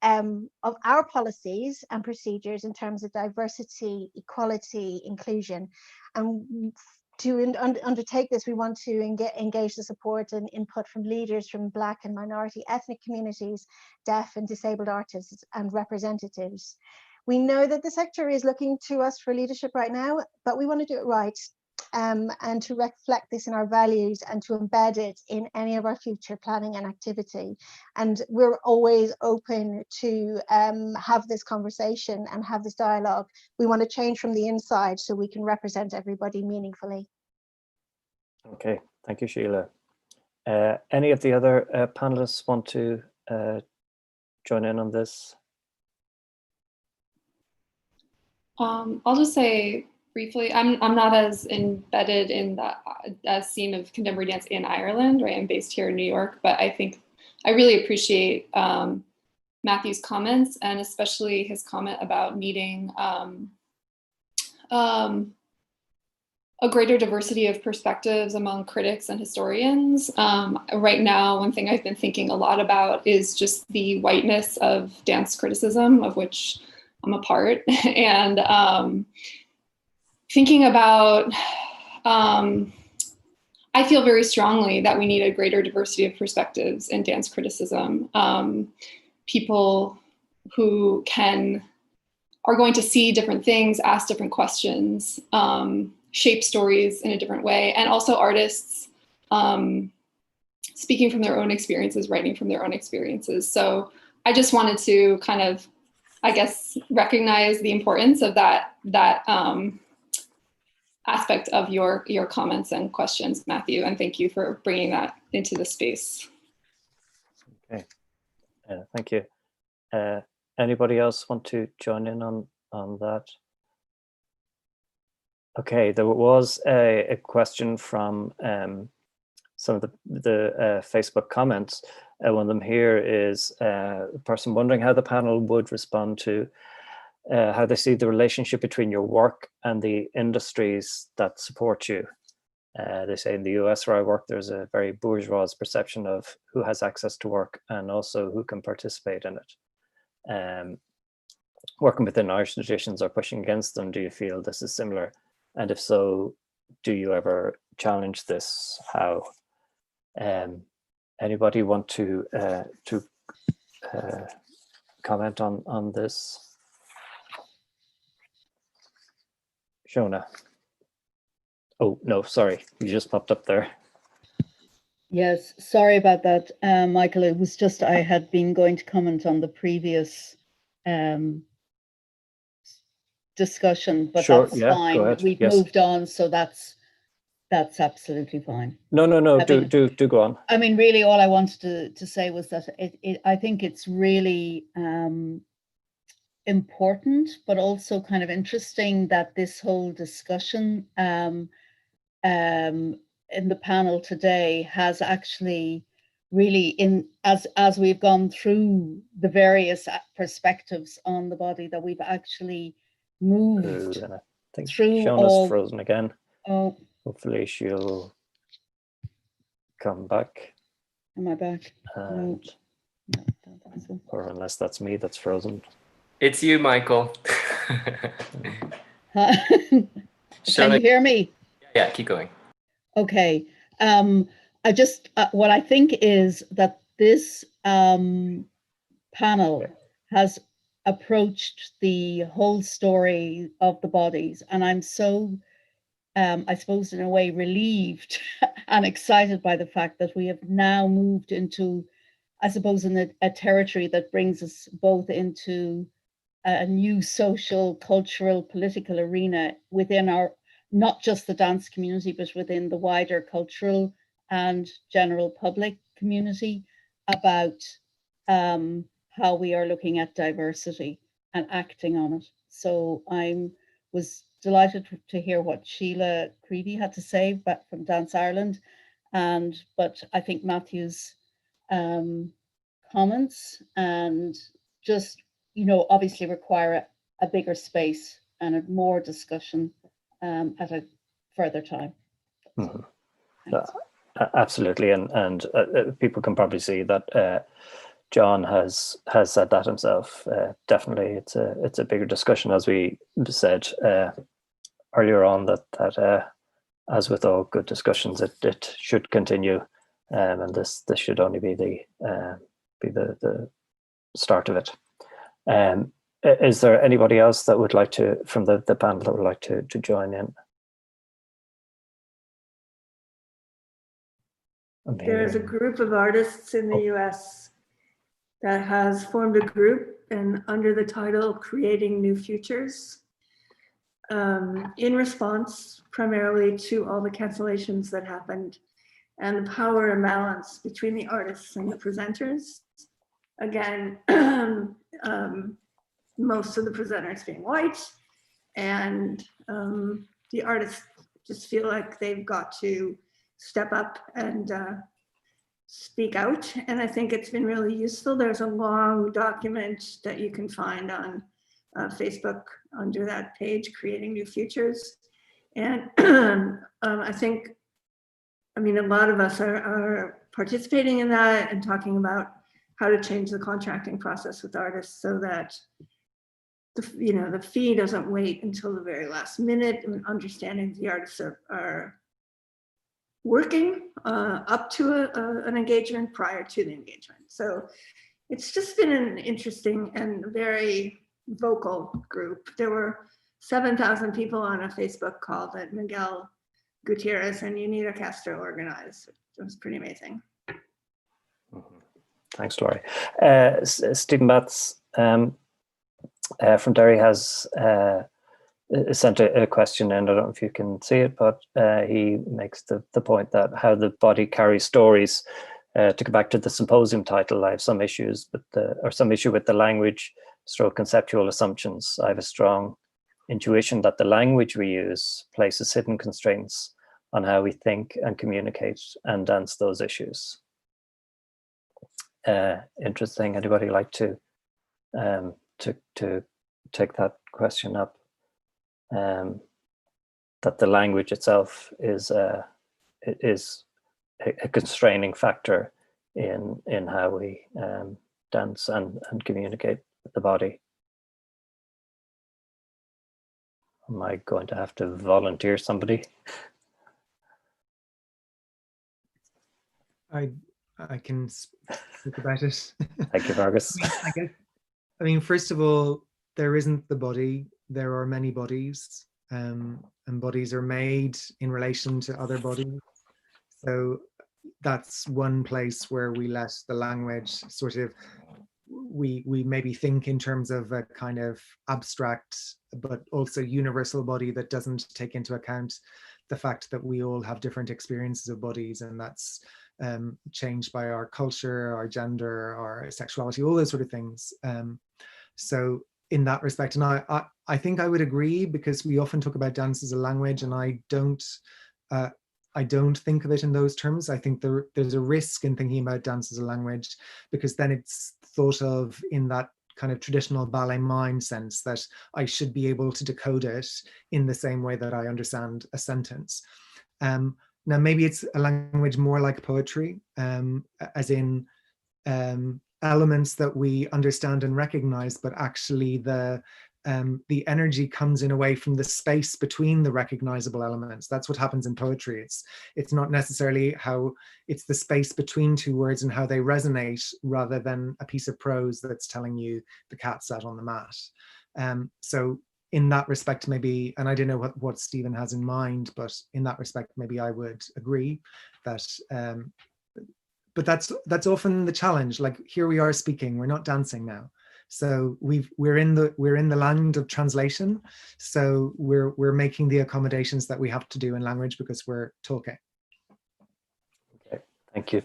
of our policies and procedures in terms of diversity, equality, inclusion. And to undertake this, we want to engage the support and input from leaders from Black and minority ethnic communities, deaf and disabled artists and representatives. We know that the sector is looking to us for leadership right now, but we want to do it right, and to reflect this in our values and to embed it in any of our future planning and activity. And we're always open to have this conversation and have this dialogue. We want to change from the inside so we can represent everybody meaningfully. Okay, thank you, Sheila. Any of the other panelists want to join in on this? I'll just say briefly, I'm not as embedded in the scene of contemporary dance in Ireland, right? I'm based here in New York, but I think I really appreciate Matthew's comments, and especially his comment about needing a greater diversity of perspectives among critics and historians. Right now, one thing I've been thinking a lot about is just the whiteness of dance criticism, of which I'm a part, and thinking about, I feel very strongly that we need a greater diversity of perspectives in dance criticism. People who are going to see different things, ask different questions, shape stories in a different way, and also artists speaking from their own experiences, writing from their own experiences. So I just wanted to kind of, I guess, recognize the importance of that aspect of your comments and questions, Matthew, and thank you for bringing that into the space. Okay, thank you. Anybody else want to join in on that? Okay, there was a question from some of the Facebook comments. One of them here is a person wondering how the panel would respond to how they see the relationship between your work and the industries that support you. They say in the US where I work, there's a very bourgeois perception of who has access to work and also who can participate in it. Working within Irish traditions or pushing against them, do you feel this is similar? And if so, do you ever challenge this? How? Anybody want to comment on this? Seona. Oh, no, sorry. You just popped up there. Yes, sorry about that, Michael. It was just I had been going to comment on the previous discussion, but sure, that's yeah, fine. go ahead. We've moved on, so that's absolutely fine. No, do go on. I mean, really, all I wanted to say was that I think it's really important, but also kind of interesting that this whole discussion in the panel today has actually really, as we've gone through the various perspectives on the body, that we've actually moved and I think through Shauna's frozen again. Oh, hopefully she'll come back. Am I back? And Or unless that's me that's frozen. It's you, Michael. Can you hear me? Yeah, keep going. Okay. I just, what I think is that this panel has approached the whole story of the bodies, and I'm so, I suppose in a way, relieved and excited by the fact that we have now moved into, I suppose, in a territory that brings us both into a new social, cultural, political arena within our, not just the dance community, but within the wider cultural and general public community, about how we are looking at diversity and acting on it. So I was delighted to hear what Sheila Creevy had to say back from Dance Ireland, but I think Matthew's comments and just, you know, obviously require a bigger space and a more discussion at a further time. Mm-hmm. Absolutely, and people can probably see that John has said that himself. Definitely, it's a bigger discussion, as we said earlier on. That as with all good discussions, it should continue, and this should only be the start of it. Is there anybody else that would like to, from the panel, that would like to join in? There's a group of artists in the US that has formed a group and under the title Creating New Futures, in response primarily to all the cancellations that happened and the power imbalance between the artists and the presenters. Again, most of the presenters being white, and the artists just feel like they've got to step up and speak out. And I think it's been really useful. There's a long document that you can find on Facebook under that page, Creating New Futures. And I think, I mean, a lot of us are participating in that and talking about how to change the contracting process with artists so that the fee doesn't wait until the very last minute, and understanding the artists are working up to an engagement prior to the engagement. So it's just been an interesting and very vocal group. There were 7,000 people on a Facebook call that Miguel Gutierrez and Unita Castro organized. It was pretty amazing. Thanks, Laurie. Stephen Batts from Derry has sent a question in. I don't know if you can see it, but he makes the point that how the body carries stories. To go back to the symposium title, I have some issues with some issue with the language / conceptual assumptions. I have a strong intuition that the language we use places hidden constraints on how we think and communicate and dance those issues. Interesting. Anybody like to take that question up? That the language itself is a constraining factor in how we dance and communicate with the body. Am I going to have to volunteer somebody? I can speak about it. Thank you, Fearghus. I mean, first of all, there isn't the body. There are many bodies, and bodies are made in relation to other bodies. So that's one place where we let the language sort of, we maybe think in terms of a kind of abstract, but also universal body that doesn't take into account the fact that we all have different experiences of bodies, and that's changed by our culture, our gender, our sexuality, all those sort of things. So in that respect, and I think I would agree, because we often talk about dance as a language, and I don't think of it in those terms. I think there's a risk in thinking about dance as a language, because then it's thought of in that kind of traditional ballet mind sense that I should be able to decode it in the same way that I understand a sentence. Now, maybe it's a language more like poetry, as in elements that we understand and recognize, but actually the energy comes in a way from the space between the recognizable elements. That's what happens in poetry. It's not necessarily how, it's the space between two words and how they resonate, rather than a piece of prose that's telling you the cat sat on the mat. So in that respect, maybe, and I don't know what Stephen has in mind, but in that respect, maybe I would agree that, but that's often the challenge. Like, here we are speaking, we're not dancing now. So we're in the land of translation. So we're making the accommodations that we have to do in language because we're talking. Okay, thank you.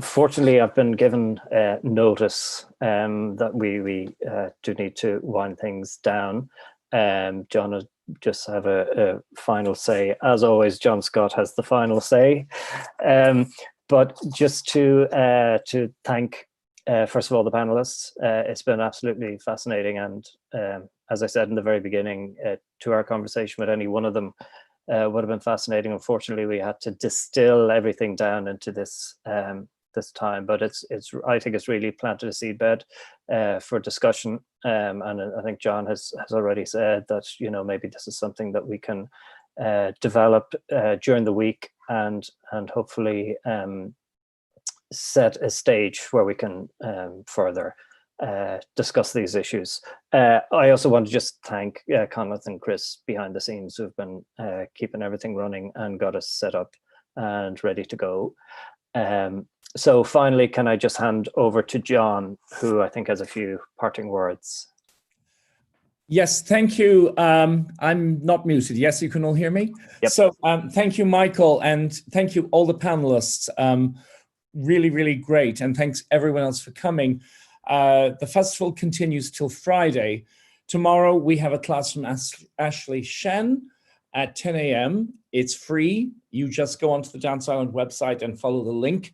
Fortunately, I've been given notice that we do need to wind things down. John will just have a final say. As always, John Scott has the final say. But just to thank, first of all, the panelists. It's been absolutely fascinating, and as I said in the very beginning, to our conversation with any one of them would have been fascinating. Unfortunately, we had to distill everything down into this this time, but I think it's really planted a seedbed for discussion. And I think John has already said that, you know, maybe this is something that we can develop during the week, and hopefully set a stage where we can further discuss these issues. I also want to just thank Conleth and Chris behind the scenes, who've been keeping everything running and got us set up and ready to go. So finally, can I just hand over to John, who I think has a few parting words. Yes, thank you. I'm not muted. Yes, you can all hear me? Yep. So thank you, Michael, and thank you all the panelists. Really, really great. And thanks everyone else for coming. The festival continues till Friday. Tomorrow we have a class from Ashley Shen at 10 a.m. It's free. You just go onto the Dance Island website and follow the link.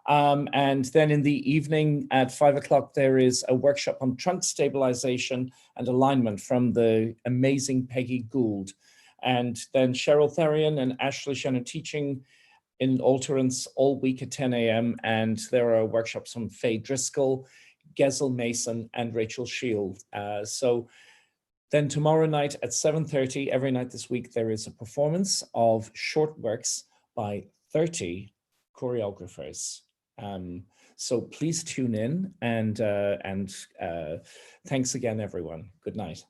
And then in the evening at 5 o'clock, there is a workshop on trunk stabilization and alignment from the amazing Peggy Gould. And then Cheryl Therian and Ashley Shen are teaching in alterance all week at 10 a.m. And there are workshops from Faye Driscoll, Gezel Mason, and Rachael Shield. So then tomorrow night at 7:30, every night this week, there is a performance of short works by 30 choreographers. So please tune in, and thanks again, everyone. Good night.